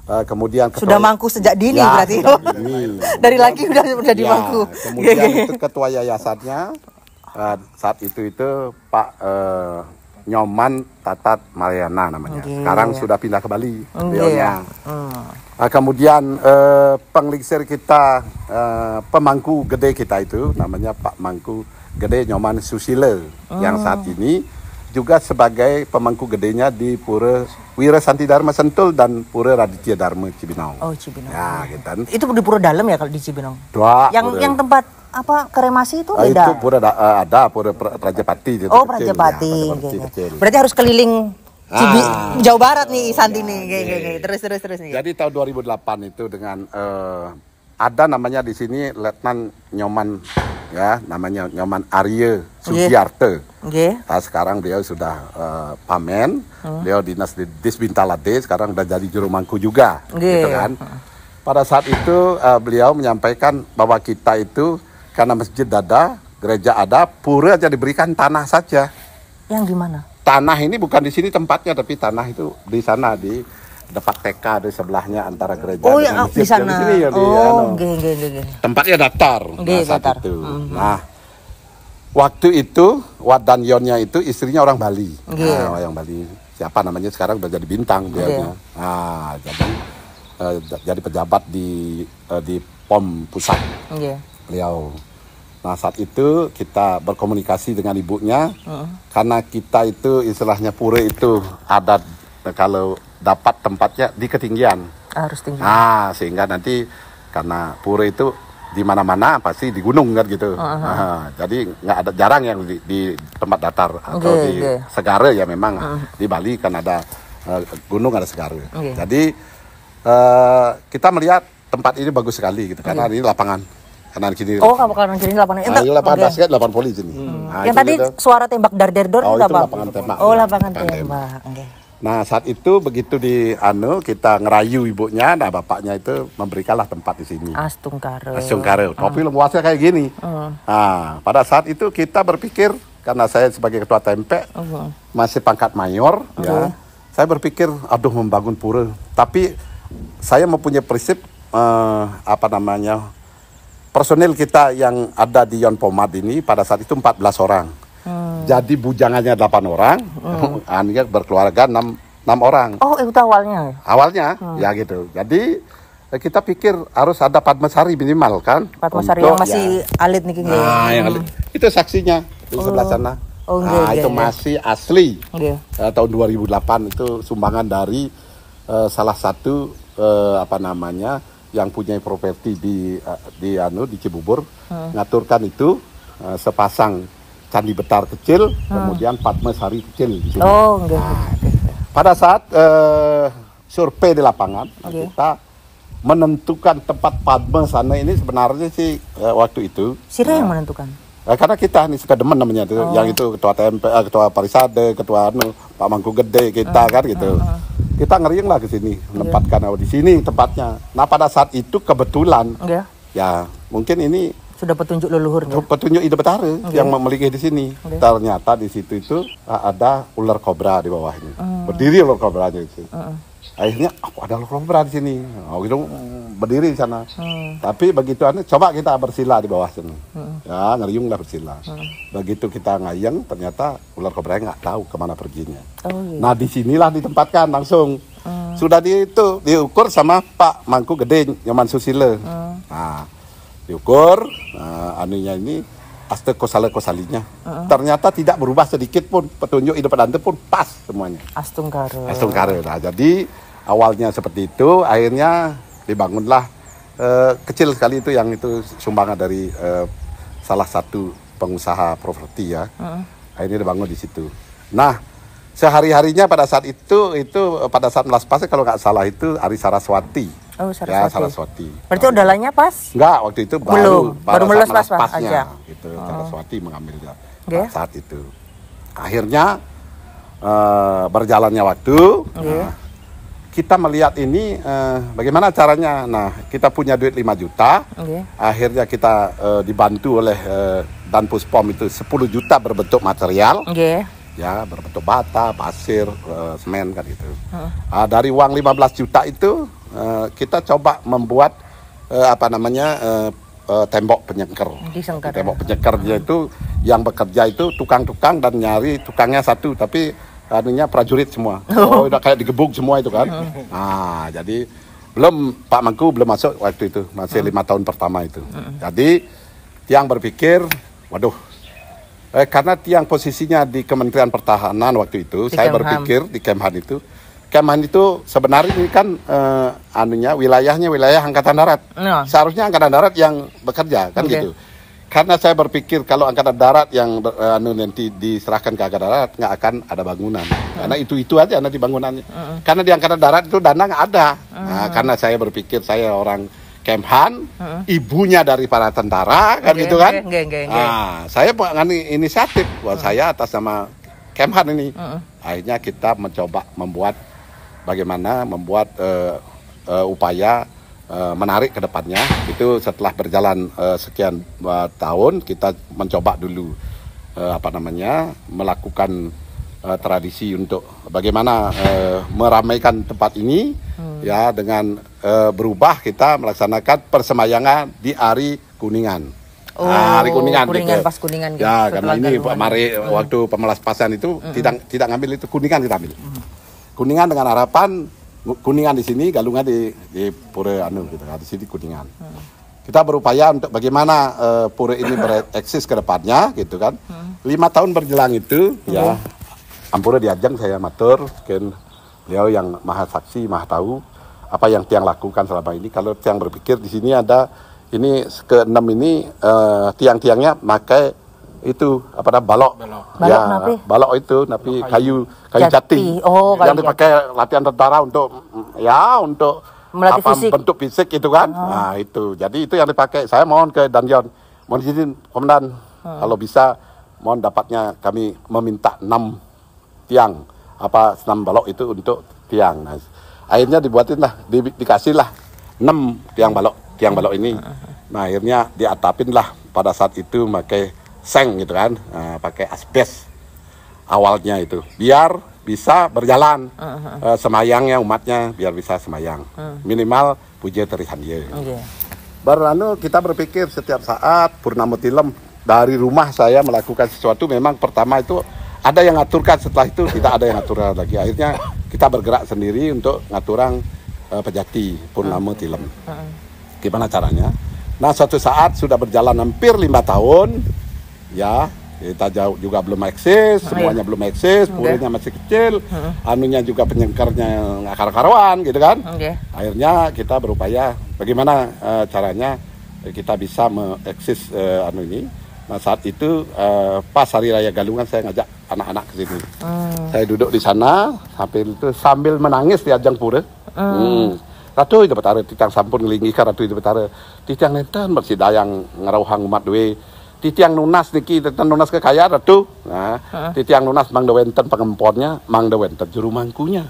Ya, kemudian sudah mangku sejak dini ya, berarti. Dini. Dari lagi udah di mangku. Kemudian itu ketua yayasannya saat itu Pak Nyoman Tatat Mariana namanya. Sekarang sudah pindah ke Bali beliaunya. Kemudian penglingsir kita pemangku gede kita itu namanya Pak Mangku Gede Nyoman Susila yang saat ini juga sebagai pemangku gedenya di Pura Wira Santi Dharma Sentul dan Pura Raditya Dharma Cibinong. Oh, Cibinong. Ya, gitu. Itu di Pura Dalam ya kalau di Cibinong? Dua. Yang tempat apa kremasi itu beda? Itu Pura ada Pura Prajapati. Oh, Prajapati. Ya, berarti harus keliling Jawa Barat nih Santi nih. Terus nih. Jadi tahun 2008 itu dengan ada namanya di sini Letnan Nyoman ya, namanya Nyoman Arya Sugiarto. Nah, sekarang beliau sudah pamen, beliau dinas di Disbintalade, sekarang udah jadi juru mangku juga, gitu kan. Pada saat itu beliau menyampaikan bahwa kita itu karena masjid ada, gereja ada, pura aja diberikan tanah saja. Yang gimana? Tanah ini bukan di sini tempatnya, tapi tanah itu di sana di dekat TK di sebelahnya antara gereja dengan masjid. Di sana. Di sini, ya, tempatnya datar. Saat itu. Nah, waktu itu Wadan Yonnya itu istrinya orang Bali. Nah, orang Bali. Siapa namanya sekarang udah jadi bintang dia. Nah, jadi pejabat di POM pusat. Beliau. Nah, saat itu kita berkomunikasi dengan ibunya karena kita itu istilahnya pura itu adat kalau dapat tempatnya di ketinggian. Harus tinggi. Nah, sehingga nanti karena pura itu di mana-mana pasti di gunung kan gitu. Nah, jadi nggak ada jarang yang di tempat datar atau di segara ya memang di Bali kan ada gunung ada segara. Jadi kita melihat tempat ini bagus sekali gitu karena ini lapangan kanan kiri. Oh, kanan kiri lapangan. Ini lapangan basket, lapangan voli sini. Yang tadi suara tembak dar-der-dor itu apa? Lapangan tembak. Oh, lapangan tembak. Nah, saat itu begitu kita ngerayu ibunya, nah bapaknya itu memberikanlah tempat di sini. Astungkare. Tapi luasnya kayak gini. Nah, pada saat itu kita berpikir karena saya sebagai ketua Tempek masih pangkat mayor, ya. Saya berpikir, membangun pura. Tapi saya mempunyai prinsip personil kita yang ada di Yon Pomat ini pada saat itu 14 orang. Jadi bujangannya 8 orang, berkeluarga 6 orang. Oh, itu awalnya. Awalnya ya gitu. Jadi kita pikir harus ada Padmasari minimal kan. Padmasari yang masih alit nih King. Nah, yang alit. Itu saksinya di sebelah sana. Itu masih asli. Tahun 2008 itu sumbangan dari salah satu yang punya properti di Cibubur, ngaturkan itu sepasang candi Betar kecil, kemudian Padmasari kecil di sini. Pada saat survei di lapangan, kita menentukan tempat Padma sana ini sebenarnya sih waktu itu. Sira yang menentukan? Karena kita nih suka demen namanya itu, yang itu ketua TMP, ketua Parisade, ketua Pak Mangku Gede kita kan gitu. Kita ngeriung lah ke sini, menempatkan di sini tempatnya. Nah pada saat itu kebetulan, ya mungkin ini sudah petunjuk leluhurnya. Petunjuk Ide Betara yang memiliki di sini. Ternyata di situ itu ada ular kobra di bawah ini. Berdiri ular kobranya itu. Akhirnya ada ular kobra di sini. Gitu berdiri di sana. Tapi begitu coba kita bersila di bawah sini. Ya ngeriung lah bersila. Begitu kita ngayang ternyata ular kobranya nggak tahu kemana perginya. Nah disinilah ditempatkan langsung. Sudah diukur sama Pak Mangku Gede Nyoman Susilo. Nah diukur ini aste kosalinya. Ternyata tidak berubah sedikit pun, petunjuk Ide Pedante pun pas semuanya. Astungkare. Nah, jadi awalnya seperti itu, akhirnya dibangunlah kecil sekali itu yang itu sumbangan dari salah satu pengusaha properti ya. Akhirnya dibangun di situ. Nah, sehari-harinya pada saat itu pada saat melas pasnya kalau nggak salah itu Ari Saraswati. Ya Saraswati. Berarti udalanya pas? Enggak, waktu itu baru melas pas aja. Gitu. Saraswati mengambilnya saat itu. Akhirnya berjalannya waktu, kita melihat ini bagaimana caranya. Nah, kita punya duit 5 juta. Akhirnya kita dibantu oleh Dan Puspom itu 10 juta berbentuk material. Ya, berbentuk bata, pasir, semen kan gitu. Dari uang 15 juta itu kita coba membuat tembok penyengker. Tembok penyengkernya itu yang bekerja itu tukang-tukang dan nyari tukangnya satu, tapi prajurit semua. Udah kayak digebuk semua itu kan. Nah, jadi Pak Mangku belum masuk waktu itu, masih 5 tahun pertama itu. Jadi tiang berpikir, waduh, karena tiang posisinya di Kementerian Pertahanan waktu itu, saya berpikir di Kemhan itu sebenarnya ini kan wilayahnya wilayah Angkatan Darat. Seharusnya Angkatan Darat yang bekerja kan gitu. Karena saya berpikir kalau Angkatan Darat yang nanti diserahkan ke Angkatan Darat nggak akan ada bangunan. Karena itu aja nanti bangunannya. Karena di Angkatan Darat itu dana nggak ada. Nah, karena saya berpikir saya orang Kemhan, ibunya dari para tentara kan gitu kan. Nah, saya mengambil inisiatif buat saya atas nama Kemhan ini. Akhirnya kita mencoba bagaimana membuat upaya menarik ke depannya. Itu setelah berjalan sekian tahun kita mencoba dulu melakukan tradisi untuk bagaimana meramaikan tempat ini ya dengan berubah kita melaksanakan persemayangan di Hari Kuningan. Hari Kuningan gitu. Pas Kuningan gitu. Ya, karena ini waktu pemelaspasan itu tidak ngambil itu Kuningan kita ambil. Kuningan dengan harapan Kuningan di sini, Galungan di Pura gitu, di sini Kuningan. Kita berupaya untuk bagaimana Pura ini bereksis ke depannya gitu kan. 5 tahun berjelang itu ya Ampura diajang saya matur, mungkin beliau yang maha saksi, maha tahu apa yang tiang lakukan selama ini. Kalau tiang berpikir di sini ada ini ke-6 ini tiang-tiangnya pakai itu balok. Balok itu tapi kayu jati. Yang dipakai latihan tentara untuk melatih fisik. Bentuk fisik itu kan. Nah, itu. Jadi itu yang dipakai. Saya mohon ke Danjon, mohon izin Komandan kalau bisa mohon dapatnya kami meminta 6 tiang 6 balok itu untuk tiang. Nah, akhirnya dikasihlah 6 tiang balok ini. Nah, akhirnya diatapin lah pada saat itu pakai seng gitu kan, pakai asbes awalnya itu biar bisa berjalan semayangnya umatnya biar bisa semayang minimal puja terihan dia. Baru kita berpikir setiap saat Purnama Tilem dari rumah saya melakukan sesuatu memang pertama itu ada yang ngaturkan, setelah itu tidak ada yang ngaturkan lagi. Akhirnya kita bergerak sendiri untuk ngaturang Pejati Purnama Tilem. Gimana caranya? Nah, suatu saat sudah berjalan hampir 5 tahun, ya kita jauh juga belum eksis, semuanya belum eksis, puranya masih kecil, anunya juga penyengkarnya nggak karu-karuan gitu kan. Akhirnya kita berupaya bagaimana caranya kita bisa mengeksis anu ini. Nah, saat itu pas Hari Raya Galungan saya ngajak anak-anak ke sini. Saya duduk di sana sambil menangis di ajang pura. Ratu itu betara titiang sampun ngelingi ka ratu itu betara titiang nenten bersih dayang ngarauhang umat dewe. Titiang nunas niki tenten nunas kekayaan ratu. Nah, titiang nunas mang dewenten pengemponnya, mang dewenten juru mangkunya.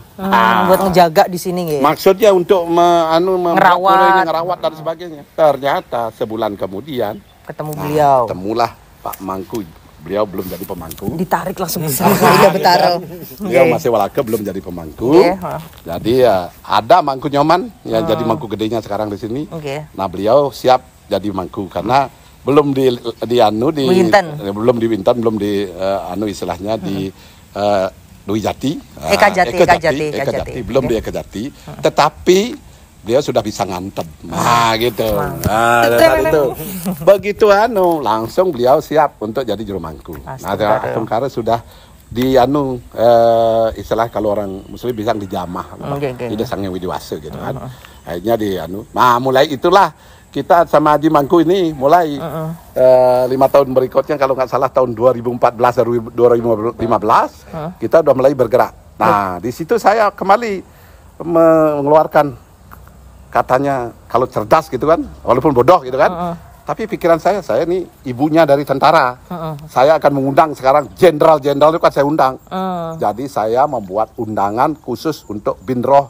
Buat ngejaga di sini ya. Maksudnya untuk ngerawat dan sebagainya. Ternyata sebulan kemudian ketemu beliau. Ketemulah Pak Mangku. Beliau belum jadi pemangku. Ditarik langsung ke sana. Iya betara. Beliau masih walaka belum jadi pemangku. Jadi ya ada mangku nyoman yang jadi mangku gedenya sekarang di sini. Nah, beliau siap jadi mangku karena belum di belum di Winten, belum di istilahnya di Dwi Jati. Ekajati, belum di Ekajati. Tetapi dia sudah bisa ngantem. Nah, gitu. Nah, dari itu. Begitu langsung beliau siap untuk jadi juru mangku. Nah, Tungkara sudah di istilah kalau orang muslim bilang dijamah. Di desangnya Widiwase gitu kan. Akhirnya nah, mulai itulah kita sama Haji Mangku ini mulai 5 tahun berikutnya kalau nggak salah tahun 2014 2015 kita udah mulai bergerak. Nah, di situ saya kembali mengeluarkan katanya kalau cerdas gitu kan, walaupun bodoh gitu kan, tapi pikiran saya ini ibunya dari tentara, saya akan mengundang sekarang jenderal-jenderal itu kan saya undang, jadi saya membuat undangan khusus untuk Binroh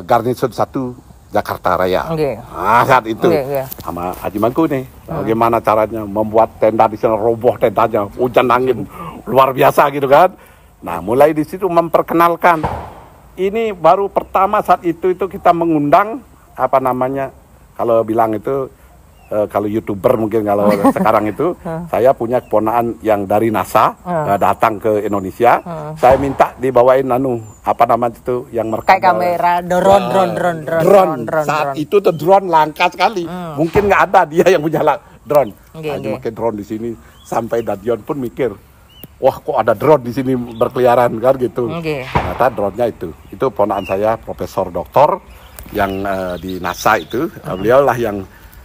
Garnison 1 Jakarta Raya. Nah, saat itu sama Haji Mangku nih, bagaimana caranya membuat tenda di sana, roboh tendanya, hujan angin luar biasa gitu kan. Nah, mulai di situ memperkenalkan. Ini baru pertama saat itu kita mengundang kalau bilang itu kalau YouTuber mungkin kalau sekarang itu saya punya keponakan yang dari NASA datang ke Indonesia. Saya minta dibawain itu yang merekam kayak kamera drone. Saat itu tuh drone langka sekali. Mungkin nggak ada dia yang punya drone. Pakai drone di sini sampai Dadion pun mikir, wah kok ada drone di sini berkeliaran kan gitu. Ternyata drone-nya itu ponakan saya Profesor Doktor yang di NASA itu. Beliau lah yang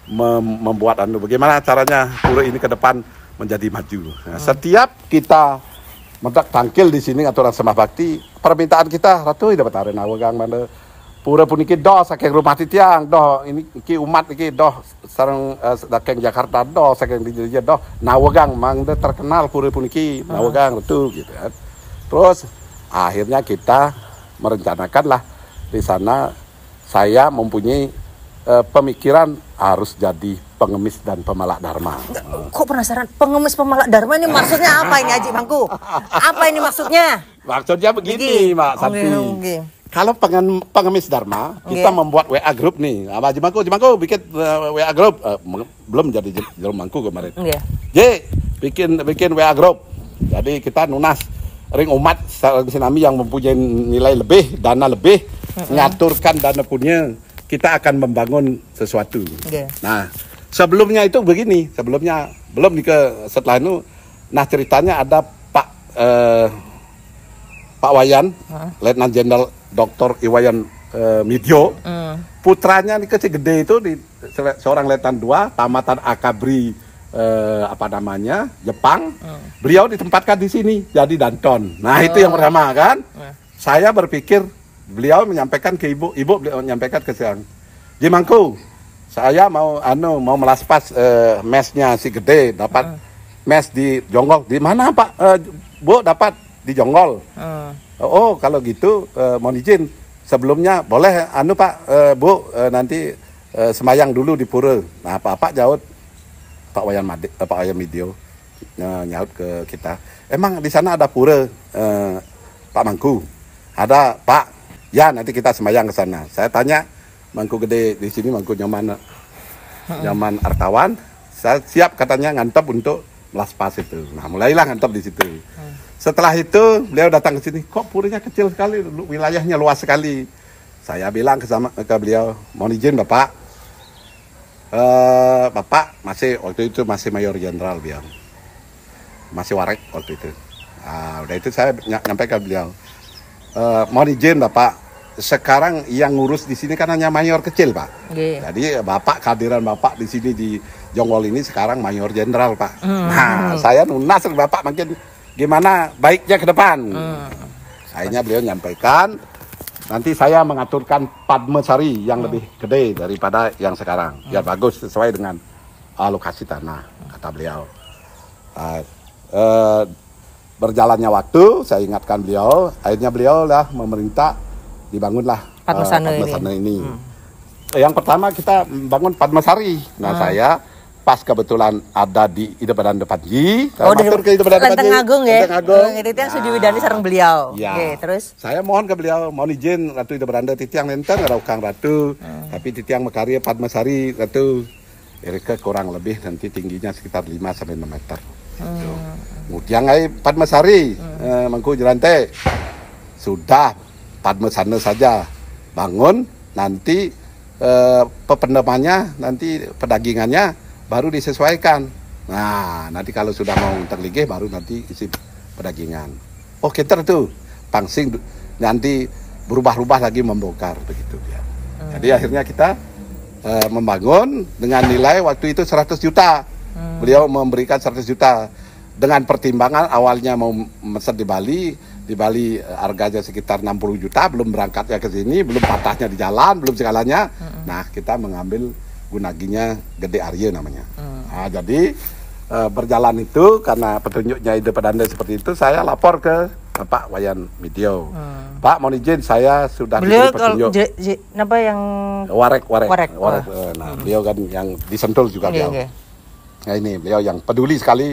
membuat bagaimana caranya pura ini ke depan menjadi maju. Nah, setiap kita mentak tangkil di sini aturan Semah Bakti, permintaan kita ratu dapat arena wagang mana pura puniki doh saking rumah titiang doh ini umat iki doh sareng saking Jakarta doh saking di doh nawagang mang terkenal pura puniki nawagang betul gitu kan. Terus akhirnya kita merencanakanlah di sana saya mempunyai pemikiran harus jadi pengemis dan pemalak dharma. Kok penasaran pengemis pemalak dharma ini maksudnya apa ini Haji Mangku? Apa ini maksudnya? Maksudnya begini, Mbak Santi. Kalau pengemis dharma, kita membuat WA group nih. Haji Mangku bikin WA group. Belum jadi juru mangku kemarin. Bikin WA group. Jadi kita nunas ring umat sinami yang mempunyai nilai lebih, dana lebih, ngaturkan dana punya, kita akan membangun sesuatu. Nah, sebelumnya itu begini, setelah itu, nah ceritanya ada Pak Wayan, Letnan Jenderal Dr. Iwayan Midyo, putranya ini kecil gede itu seorang Letnan 2, tamatan Akabri Jepang. Beliau ditempatkan di sini jadi Danton. Nah, itu yang pertama kan. Saya berpikir beliau menyampaikan ke ibu beliau menyampaikan ke saya, Haji Mangku, saya mau melaspas mesnya si gede, dapat mes di Jonggol. Di mana Pak? Bu dapat di Jonggol. Oh, kalau gitu mohon izin sebelumnya boleh Pak Bu nanti semayang dulu di pura. Nah, Pak jawab Pak Wayan Midyo nyaut ke kita, emang di sana ada pura Pak Mangku? Ada Pak. Ya, nanti kita semayang ke sana. Saya tanya, Mangku gede di sini, Mangku nyaman artawan. Saya siap katanya ngantep untuk Melaspas itu. Nah, mulailah ngantap di situ. Setelah itu beliau datang ke sini, kok puranya kecil sekali, wilayahnya luas sekali. Saya bilang ke beliau, mohon izin Bapak, Bapak waktu itu masih Mayor Jenderal beliau, masih Warek waktu itu. Nah, udah itu saya nyampaikan beliau, mohon izin Bapak, sekarang yang ngurus di sini kan hanya mayor kecil Pak. Jadi Bapak, kehadiran Bapak di sini di Jonggol ini sekarang Mayor Jenderal Pak. Nah, saya lunas Bapak makin gimana baiknya ke depan. Akhirnya beliau nyampaikan, nanti saya mengaturkan Padmasari yang lebih gede daripada yang sekarang, biar bagus sesuai dengan alokasi tanah, kata beliau. Berjalannya waktu, saya ingatkan beliau, akhirnya beliau lah memerintah dibangunlah Padmasari ini. Yang pertama kita bangun Padmasari. Nah saya pas kebetulan ada di Ida Badan Panji. Ke Ida Badan Panji. Agung ya. Itu yang Sudi Widani sareng beliau. Ya. Oke, terus saya mohon ke beliau, mohon izin Ratu Ida Beranda titiang nenten Raukang Ratu. Tapi titiang mekarya Padmasari Ratu. Erika kurang lebih nanti tingginya sekitar 5 sampai 6 meter. Kemudian ai Padmasari Mangku Jelante. Sudah Padmasana saja bangun, nanti pependemannya, nanti pedagingannya baru disesuaikan. Nah, nanti kalau sudah mau terligih baru nanti isi pedagingan. Oh, kita tuh pangsing nanti berubah-ubah lagi membongkar begitu ya. Jadi akhirnya kita membangun dengan nilai waktu itu 100 juta. Beliau memberikan 100 juta dengan pertimbangan awalnya mau mesen di Bali harganya sekitar 60 juta, belum berangkatnya ke sini, belum patahnya di jalan, belum segalanya. Nah, kita mengambil Gunaginya Gede Arya namanya. Nah, jadi berjalan itu karena petunjuknya Ide Pedanda seperti itu, saya lapor ke Pak Wayan Mitio. Pak, mohon izin saya sudah diberi petunjuk. Apa yang Warek. Nah, beliau kan yang di Sentul juga beliau. Nah, ini beliau yang peduli sekali,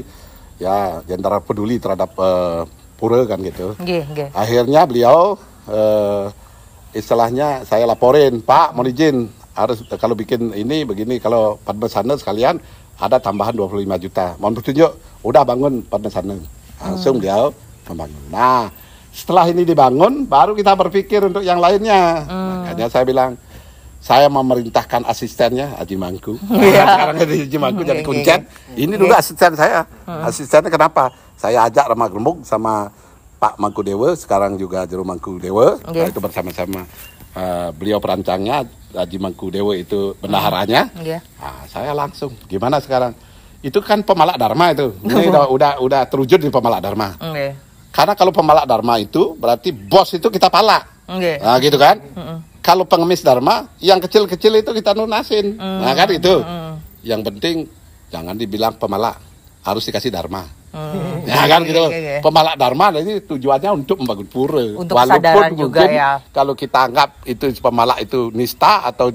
ya jenderal peduli terhadap pura kan gitu. Akhirnya beliau istilahnya saya laporin, Pak, mohon izin harus kalau bikin ini begini, kalau Padmasana sekalian ada tambahan 25 juta. Mohon petunjuk, udah bangun Padmasana. Langsung beliau membangun. Nah, setelah ini dibangun, baru kita berpikir untuk yang lainnya. Makanya saya bilang, saya memerintahkan asistennya, Haji Mangku. Sekarang Haji Mangku jadi kuncen. Ini dulu asisten saya. Asistennya kenapa? Saya ajak Ramah Gemuk sama Pak Mangku Dewa, sekarang juga Juru Mangku Dewa. Nah, itu bersama-sama. Beliau perancangnya, Haji Mangku Dewa itu bendaharanya. Nah, saya langsung, gimana sekarang? Itu kan pemalak dharma itu. Ini udah terwujud di pemalak dharma. Karena kalau pemalak dharma itu berarti bos itu kita palak. Nah, gitu kan? Kalau pengemis dharma, yang kecil-kecil itu kita lunasin. Nah, kan itu. Yang penting jangan dibilang pemalak, harus dikasih dharma. Ya kan gitu. Pemalak dharma ini tujuannya untuk membangun pura. Untuk kesadaran juga ya. Kalau kita anggap itu pemalak itu nista atau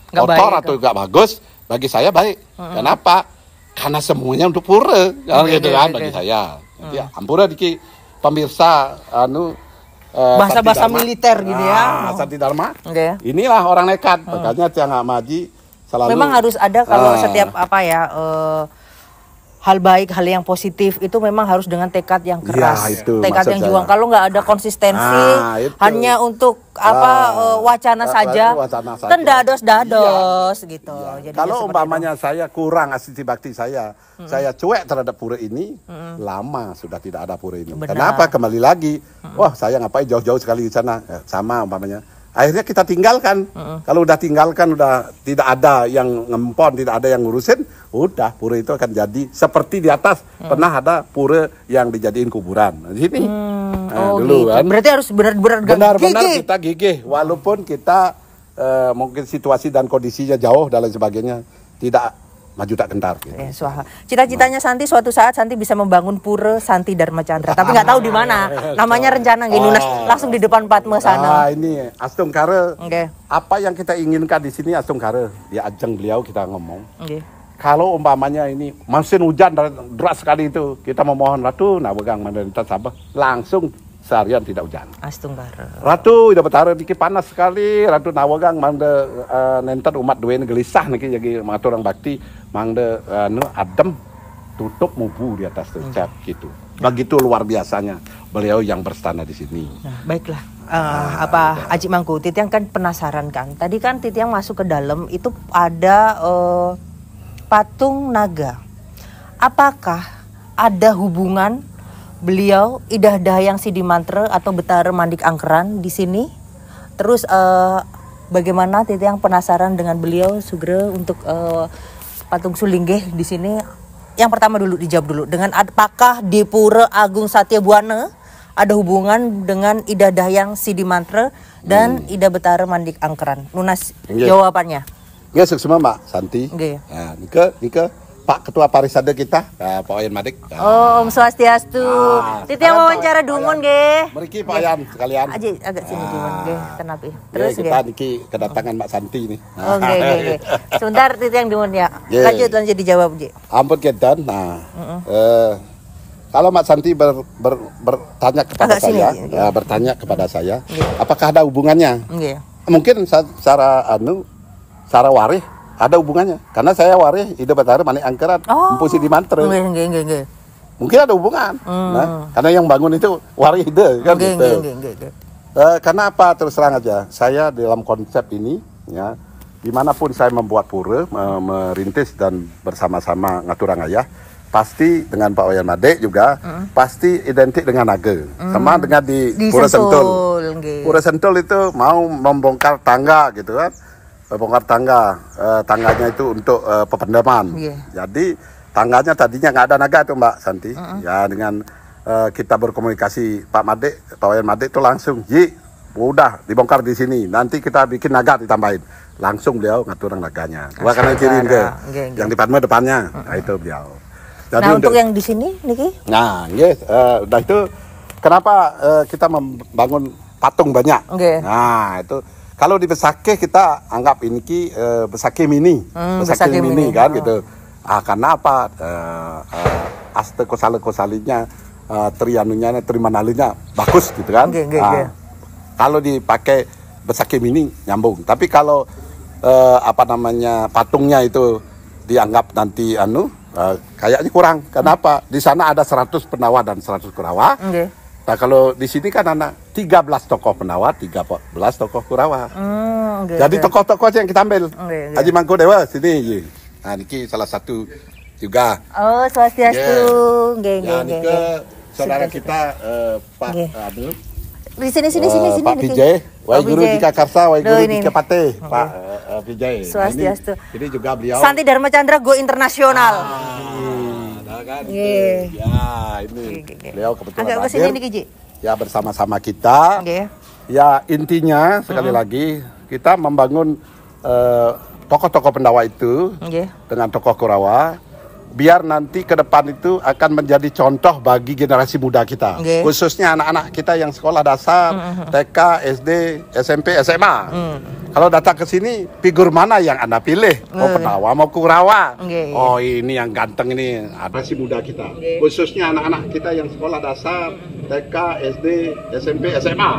kotor atau nggak bagus, bagi saya baik. Kenapa? Karena semuanya untuk pura. Gitu kan bagi saya. Jadi ampura diki pemirsa bahasa-bahasa militer gini ya. Santi Dharma. Inilah orang nekat. Makanya Tiang Amaji selalu memang harus ada kalau setiap hal baik, hal yang positif itu memang harus dengan tekad yang keras, tekad yang juang. Kalau nggak ada konsistensi, hanya untuk wacana saja, kan dados gitu. Jadi kalau umpamanya saya kurang asisi bakti saya cuek terhadap pura ini, lama sudah tidak ada pura ini. Kenapa? Kembali lagi, wah saya ngapain jauh-jauh sekali di sana, sama umpamanya. Akhirnya kita tinggalkan. Kalau udah tinggalkan, udah tidak ada yang ngempon, tidak ada yang ngurusin, udah pura itu akan jadi seperti di atas. Pernah ada pura yang dijadiin kuburan. Nah, di sini dulu gitu. Kan. Berarti harus benar-benar kita gigih, walaupun kita mungkin situasi dan kondisinya jauh dan lain sebagainya, tidak maju tak gentar. Gitu. Cita-citanya Santi suatu saat Santi bisa membangun pura Santi Dharma Chandra, tapi nggak tahu di mana. Namanya rencana Lunas langsung di depan Padmasana. Ini Astung Kare. Apa yang kita inginkan di sini Astung Kare, di ajeng beliau kita ngomong. Kalau umpamanya ini musim hujan deras sekali itu, kita memohon Ratu Nawegang Mandarita Sabah langsung seharian tidak hujan. Astung Kare. Ratu udah betara dikit panas sekali. Ratu Nawegang mangde nenten umat duwe gelisah niki jadi mengatur orang bakti mangde adem tutup mubu di atas tuh, cat gitu. Begitu luar biasanya beliau yang berstana di sini. Nah, baiklah. Aji Mangku, Titiang kan penasaran kan. Tadi kan Titiang masuk ke dalam itu ada patung naga. Apakah ada hubungan beliau Idah Dayang Sidimantra atau Betara Mandik Angkeran di sini? Terus bagaimana Titiang penasaran dengan beliau Sugre untuk patung Sulinggih di sini? Yang pertama dulu dijawab dulu, dengan apakah di Pura Agung Satya Buana ada hubungan dengan Idah Dayang Sidimantra dan Ida Betara Mandik Angkeran? Lunas jawabannya. Nggak sukses Mbak Santi. Nggih. Nah, Nika Pak Ketua Parisade kita, Pak Wayan Madik. Oh, Om Swastiastu. Titiang wawancara Dumun nggih. Mriki Pak Wayan sekalian. Aji agak sini Dumun nggih, kenapa? Terus kita niki kedatangan Mbak Santi nih. Oh, nggih. Sebentar Titiang Dumun ya. Lanjut dijawab, Ji. Ampun Kedan. Nah, kalau Mbak Santi bertanya kepada saya, bertanya kepada saya, apakah ada hubungannya? Mungkin secara waris ada hubungannya, karena saya waris Ida Betara Mandik Angkeran, Empu Sidimantra. Mungkin ada hubungan, nah, karena yang bangun itu waris Ida kan gitu. Karena apa? Terus terang aja, saya dalam konsep ini, ya, dimanapun saya membuat pura, merintis dan bersama-sama ngaturang ayah, pasti dengan Pak Wayan Madik juga pasti identik dengan naga, sama dengan di Pura Sentul. Pura Sentul itu mau membongkar tangga gitu kan. Bongkar tangganya itu untuk pependaman. Jadi tangganya tadinya nggak ada naga tuh Mbak Santi. Ya dengan kita berkomunikasi Pak Wayan Madik itu langsung, udah dibongkar di sini. Nanti kita bikin naga ditambahin. Langsung beliau ngatur naganya. Gua karena kirim ke yang di depannya. Nah itu beliau. Jadi nah untuk yang di sini, Niki? Nah, udah itu kenapa kita membangun patung banyak? Nah itu. Kalau di Besakeh kita anggap ini Besakeh mini, Besakeh mini kan gitu. Karena apa? Aste kosalinya, trimanalinya bagus gitu kan. Kalau dipakai Besakeh mini nyambung. Tapi kalau patungnya itu dianggap nanti kayaknya kurang. Kenapa? Di sana ada 100 penawa dan 100 kurawa. Nah kalau di sini kan ada 13 tokoh penawa, 13 tokoh kurawa. Jadi tokoh-tokoh aja yang kita ambil. Aji Mangku Dewa sini. Nah niki salah satu juga. Oh, Swastiastu. Ya niki saudara kita Pak di sini Pak Vijay, Wai Guru Dika Karsa, Wai Guru Dika Pate, Pak Vijay. Swastiastu. Ini juga beliau. Santi Dharma Chandra go internasional. Kan gitu. Ya ini beliau kebetulan agak kesini nih Kiji. Ya bersama-sama kita. Ya intinya sekali lagi kita membangun tokoh-tokoh pendawa itu dengan tokoh kurawa, biar nanti ke depan itu akan menjadi contoh bagi generasi muda kita, khususnya anak-anak kita yang sekolah dasar, TK, SD, SMP, SMA. Kalau datang ke sini, figur mana yang Anda pilih? Mau penawa, mau kurawa? Oh ini yang ganteng ini, ada si muda kita. Khususnya anak-anak kita yang sekolah dasar, TK, SD, SMP, SMA.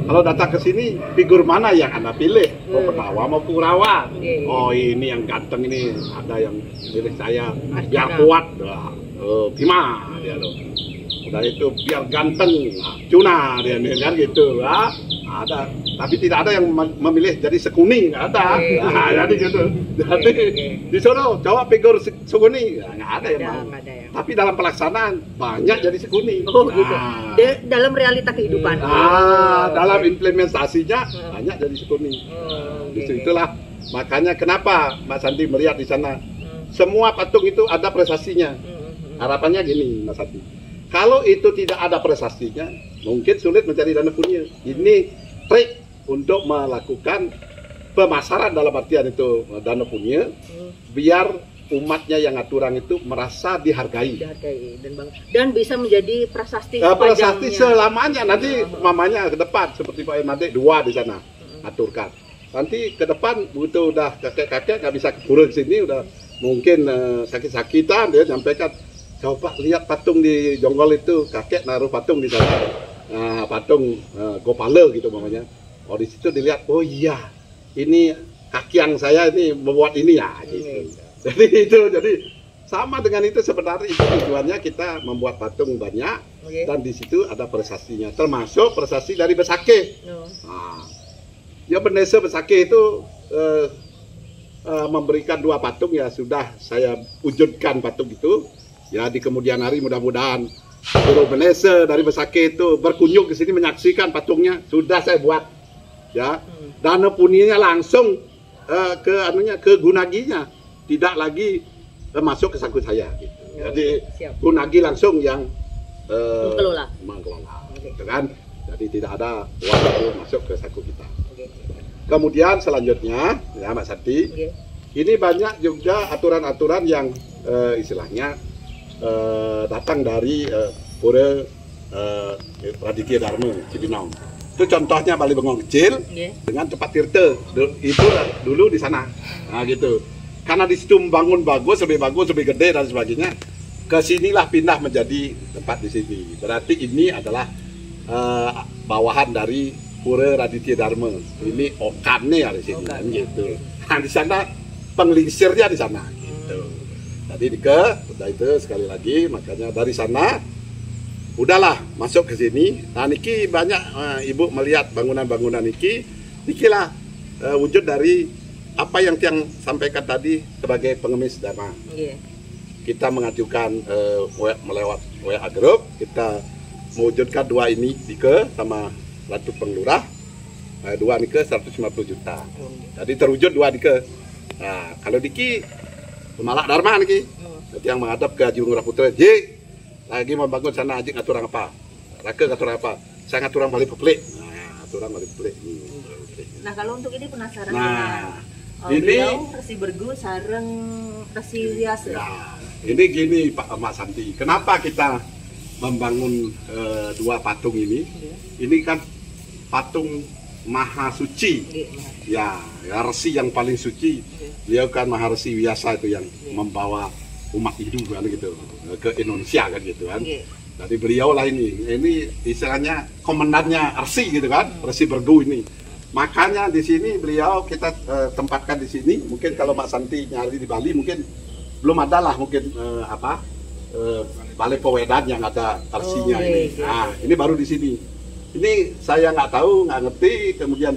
Kalau datang ke sini, figur mana yang Anda pilih? Mau penawa, mau kurawa? Oh ini yang ganteng ini, ada yang pilih saya, biar kuat. Bima, dia loh. Udah itu biar ganteng, Cuna dia kan gitu. Ada, tapi tidak ada yang memilih jadi sekuni, nggak ada. Jadi gitu. Jadi disuruh jawab figur sekuni, nggak ada yang mau. Tapi dalam pelaksanaan banyak jadi sekuni. Gitu. Dalam realita kehidupan. Dalam implementasinya banyak jadi sekuni. Itulah makanya kenapa Mas Santi melihat di sana semua patung itu ada prestasinya. Harapannya gini Mas Santi. Kalau itu tidak ada prestasinya, mungkin sulit mencari dana punya. Ini trik untuk melakukan pemasaran dalam artian itu dana punya, biar umatnya yang aturan itu merasa dihargai dan bisa menjadi prasasti. Prasasti selamanya. Nanti mamanya ke depan seperti Pak Emade 2 di sana aturkan. Nanti ke depan begitu udah kakek-kakek nggak bisa keburu ke sini, udah mungkin sakit-sakitan, dia nyampaikan. Coba lihat patung di Jonggol itu, kakek naruh patung di sana, patung Gopala gitu namanya. Oh di situ dilihat, oh iya, ini kaki yang saya ini membuat ini ya. Gitu. Jadi itu, jadi Sama dengan itu sebenarnya itu tujuannya kita membuat patung banyak dan di situ ada prestasinya, termasuk prestasi dari Besakeh. Nah, ya Bendesa Besakeh itu memberikan 2 patung, ya sudah saya wujudkan patung itu. Ya di kemudian hari mudah-mudahan Guru Bendesa dari Besakeh itu berkunjung ke sini menyaksikan patungnya, sudah saya buat. Ya, dana punianya langsung ke Gunaginya, tidak lagi masuk ke saku saya gitu. Jadi Gunagi langsung yang mengelola gitu kan. Jadi tidak ada uang baru masuk ke saku kita. Kemudian selanjutnya ya Mbak Santi, ini banyak juga aturan-aturan yang istilahnya datang dari Pura Raditya Dharma Cibinong. Itu contohnya Bali Bengong kecil dengan tempat tirta itu dulu di sana. Nah gitu. Karena di situ membangun bagus, lebih gede dan sebagainya. Kesinilah pindah menjadi tempat di sini. Berarti ini adalah bawahan dari Pura Raditya Dharma. Ini okannya di sini, gitu. Nah di sana penglingsirnya di sana, gitu. Jadi udah itu sekali lagi, makanya dari sana udahlah masuk ke sini. Nah niki banyak ibu melihat bangunan-bangunan niki lah wujud dari apa yang Tiang sampaikan tadi sebagai pengemis Dharma. Kita mengajukan melewat WA Group, kita mewujudkan 2 ini Dike sama Ratu Penglurah, 2 Dike 150 juta. Jadi terwujud 2 Dike. Nah kalau Diki Malak Dharma niki, yang menghadap ke Haji Ngurah Putra, Ji lagi membangun sana Haji ngaturang apa? Raka ngaturang apa? Saya ngaturang Bali Peplik. Nah ngaturang Bali Peplik. Nah kalau untuk ini penasaran. Ini Resi Bergu sareng Resi Rias. Ya, ini gini Pak Mas Santi, kenapa kita membangun 2 patung ini? Ini kan patung Maha Suci. Ya, Resi yang paling suci. Beliau kan Maha Resi Wiyasa itu yang membawa umat Hindu kan gitu ke Indonesia kan gitu kan. Jadi beliau lah ini istilahnya komandannya Resi gitu kan, Resi Bergu ini. Makanya di sini beliau kita tempatkan di sini. Mungkin kalau Mbak Santi nyari di Bali mungkin belum ada lah mungkin Balai Pewedan yang ada arsinya ini. Nah ini baru di sini. Ini saya nggak tahu, nggak ngerti. Kemudian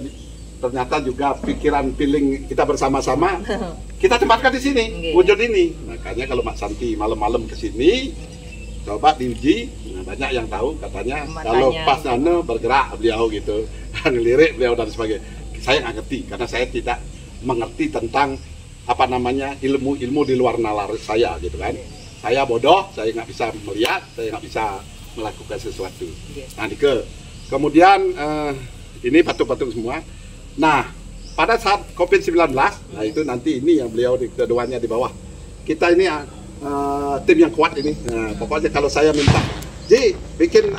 ternyata juga pikiran feeling kita bersama-sama kita tempatkan di sini wujud ini. Makanya kalau Mbak Santi malam-malam ke sini coba diuji. Nah, banyak yang tahu katanya kalau pas nano bergerak beliau gitu, ngelirik beliau dan sebagainya. Saya nggak ngerti karena saya tidak mengerti tentang apa namanya ilmu di luar nalar saya gitu kan. Saya bodoh, saya nggak bisa melihat, saya nggak bisa melakukan sesuatu. Nah, kemudian ini patung-patung semua. Nah, pada saat COVID-19, nah itu nanti ini yang beliau keduanya di bawah. Kita ini tim yang kuat ini. Nah, pokoknya kalau saya minta, Ji, bikin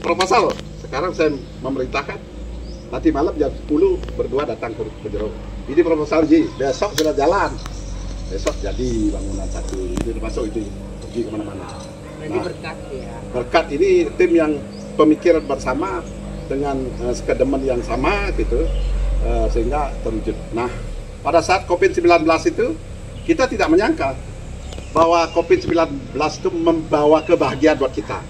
proposal. Sekarang saya memerintahkan nanti malam jam 10 berdua datang ke Jero. Ini proposal Ji, besok sudah jalan. Besok jadi bangunan satu. Ini termasuk itu pergi kemana-mana. Jadi berkat ya. Berkat ini tim yang pemikiran bersama dengan sekedemen yang sama gitu, sehingga terwujud. Nah, pada saat COVID-19 itu kita tidak menyangka bahwa COVID-19 itu membawa kebahagiaan buat kita,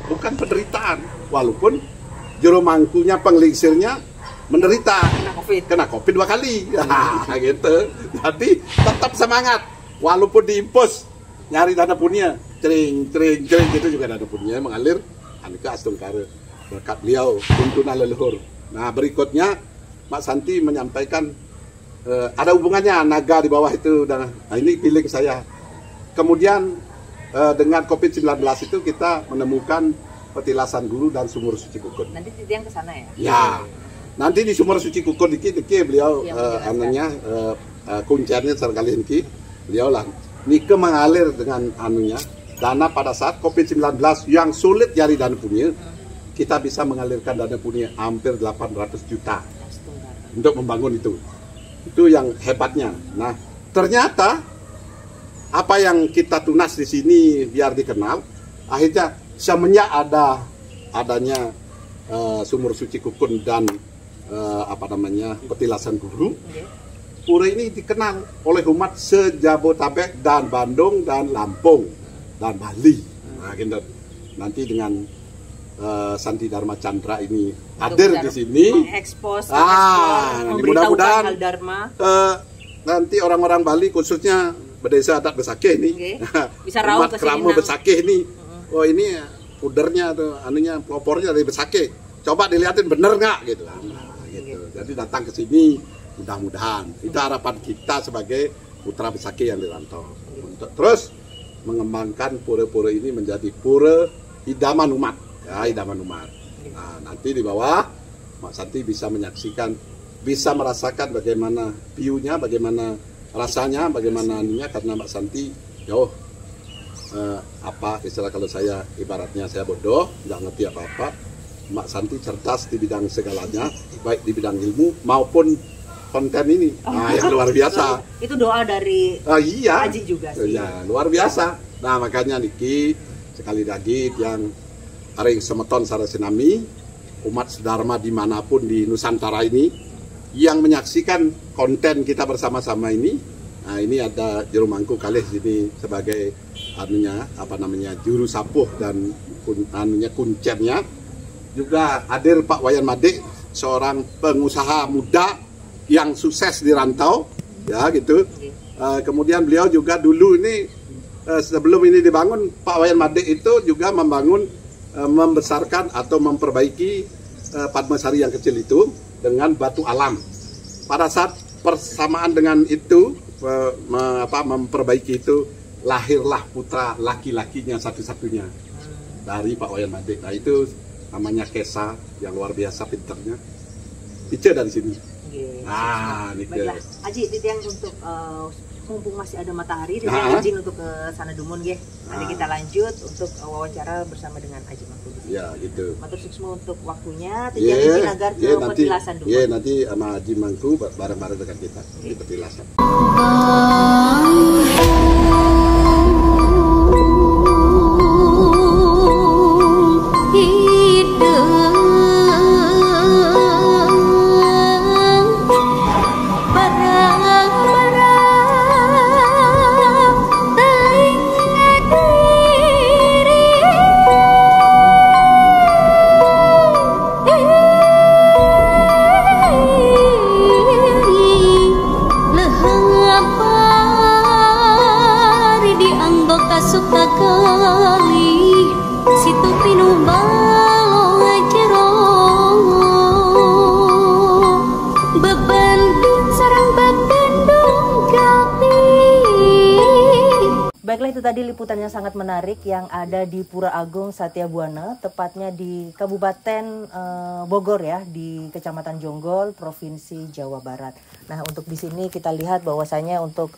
bukan penderitaan. Walaupun jero mangkunya penglingsirnya menderita kena COVID 2 kali, gitu. Jadi tetap semangat walaupun diimpus nyari dana punya, cering gitu juga dana punya mengalir Anika Astungkara berkat beliau tuntunan leluhur. Nah berikutnya Mak Santi menyampaikan ada hubungannya naga di bawah itu dan nah, ini feeling saya. Kemudian dengan COVID-19 itu kita menemukan petilasan guru dan sumur suci Kukun. Nanti Titian ke sana ya? Ya. Nanti di sumur suci Kukun dikit beliau kunciannya sekali ini beliau lah nike mengalir dengan anunya dana pada saat COVID-19 yang sulit cari dana punya. Kita bisa mengalirkan dana punya hampir 800 juta untuk membangun itu. Itu yang hebatnya. Nah, ternyata apa yang kita tunas di sini biar dikenal, akhirnya semenjak adanya sumur suci Kukun dan petilasan guru, pura ini dikenal oleh umat se-Jabodetabek dan Bandung dan Lampung dan Bali. Nah, gitu. Nanti dengan Santi Dharma Chandra ini hadir di sini, mengekspos, mudah-mudahan hal Dharma. Nanti orang-orang Bali khususnya Bedesa adat Besakeh ini, bisa rauh umat Kramo Besakeh ini, oh ini pudernya tuh, anunya pelopornya dari Besakeh, coba dilihatin bener nggak gitu. Nah, gitu. Jadi datang ke sini, mudah-mudahan itu harapan kita sebagai putra Besakeh yang dirantau, untuk terus mengembangkan pura-pura ini menjadi pura idaman umat. Ya, idaman umat. Nah, nanti di bawah Mak Santi bisa menyaksikan, bisa merasakan bagaimana view-nya, bagaimana rasanya, bagaimana anunya, karena Mak Santi jauh apa istilah, kalau saya ibaratnya saya bodoh, nggak ngerti apa-apa. Mak Santi cerdas di bidang segalanya, baik di bidang ilmu maupun konten ini. Nah, yang luar biasa. Itu doa dari iya. Aji juga sih. Ya, luar biasa. Nah, makanya Niki sekali lagi yang Aring Semeton Sarasinami, umat Dharma dimanapun di Nusantara ini yang menyaksikan konten kita bersama-sama ini. Nah, ini ada Jero Mangku Kalih sini sebagai anunya apa namanya juru sapuh dan kuncernya. Juga hadir Pak Wayan Made, seorang pengusaha muda yang sukses di rantau, ya gitu. Kemudian beliau juga dulu ini sebelum ini dibangun, Pak Wayan Made itu juga membangun membesarkan atau memperbaiki Padmasari yang kecil itu dengan batu alam. Pada saat persamaan dengan itu memperbaiki itu, lahirlah putra laki-lakinya satu-satunya dari Pak Wayan Made. Nah, itu namanya Kesa, yang luar biasa pinternya. Ice dari sini. Nah, ini baiklah. Aji, yang untuk mumpung masih ada matahari, saya izin untuk ke sana dumun, nggih. Nanti kita lanjut untuk wawancara bersama dengan Aji Mangku. Ya, gitu. Matur suksma untuk waktunya. Tidak izin agar ke petilasan dumun. Iya, nanti sama Aji Mangku bareng-bareng dengan kita di petilasan. Baiklah, itu tadi liputannya sangat menarik yang ada di Pura Agung Satya Buana, tepatnya di Kabupaten Bogor ya, di Kecamatan Jonggol, Provinsi Jawa Barat. Nah, untuk di sini kita lihat bahwasanya untuk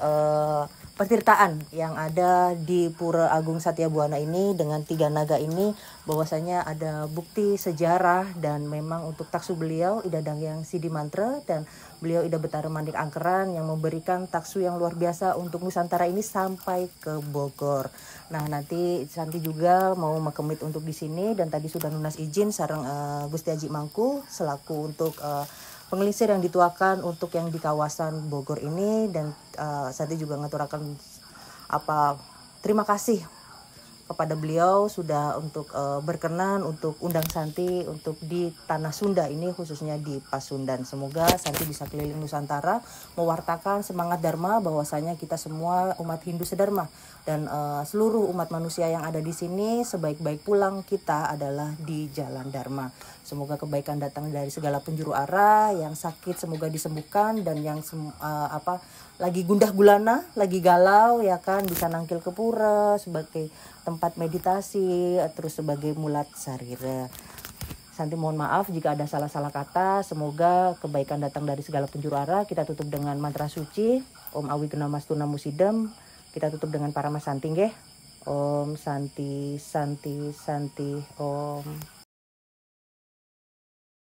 pertirtaan yang ada di Pura Agung Satya Buana ini dengan 3 naga ini, bahwasanya ada bukti sejarah, dan memang untuk taksu beliau Ida Dangyang Sidi Mantra dan beliau Ida Betara Mandik Angkeran yang memberikan taksu yang luar biasa untuk Nusantara ini sampai ke Bogor. Nah, nanti Santi juga mau makemit untuk di sini, dan tadi sudah lunas izin sareng Gusti Aji Mangku selaku untuk pengelisir yang dituakan untuk yang di kawasan Bogor ini, dan Santi juga ngaturakan terima kasih kepada beliau sudah untuk berkenan untuk undang Santi untuk di tanah Sunda ini, khususnya di Pasundan. Semoga Santi bisa keliling Nusantara mewartakan semangat Dharma, bahwasanya kita semua umat Hindu sedharma dan seluruh umat manusia yang ada di sini sebaik-baik pulang kita adalah di jalan Dharma. Semoga kebaikan datang dari segala penjuru arah, yang sakit semoga disembuhkan, dan yang lagi gundah gulana, lagi galau ya kan, bisa nangkil ke pura sebagai tempat meditasi, terus sebagai mulat sarira. Santi mohon maaf jika ada salah-salah kata. Semoga kebaikan datang dari segala penjuru arah. Kita tutup dengan mantra suci Om Awi Genamastuna Musidam. Kita tutup dengan Parama Santi nggih. Om Santi Santi Santi Om.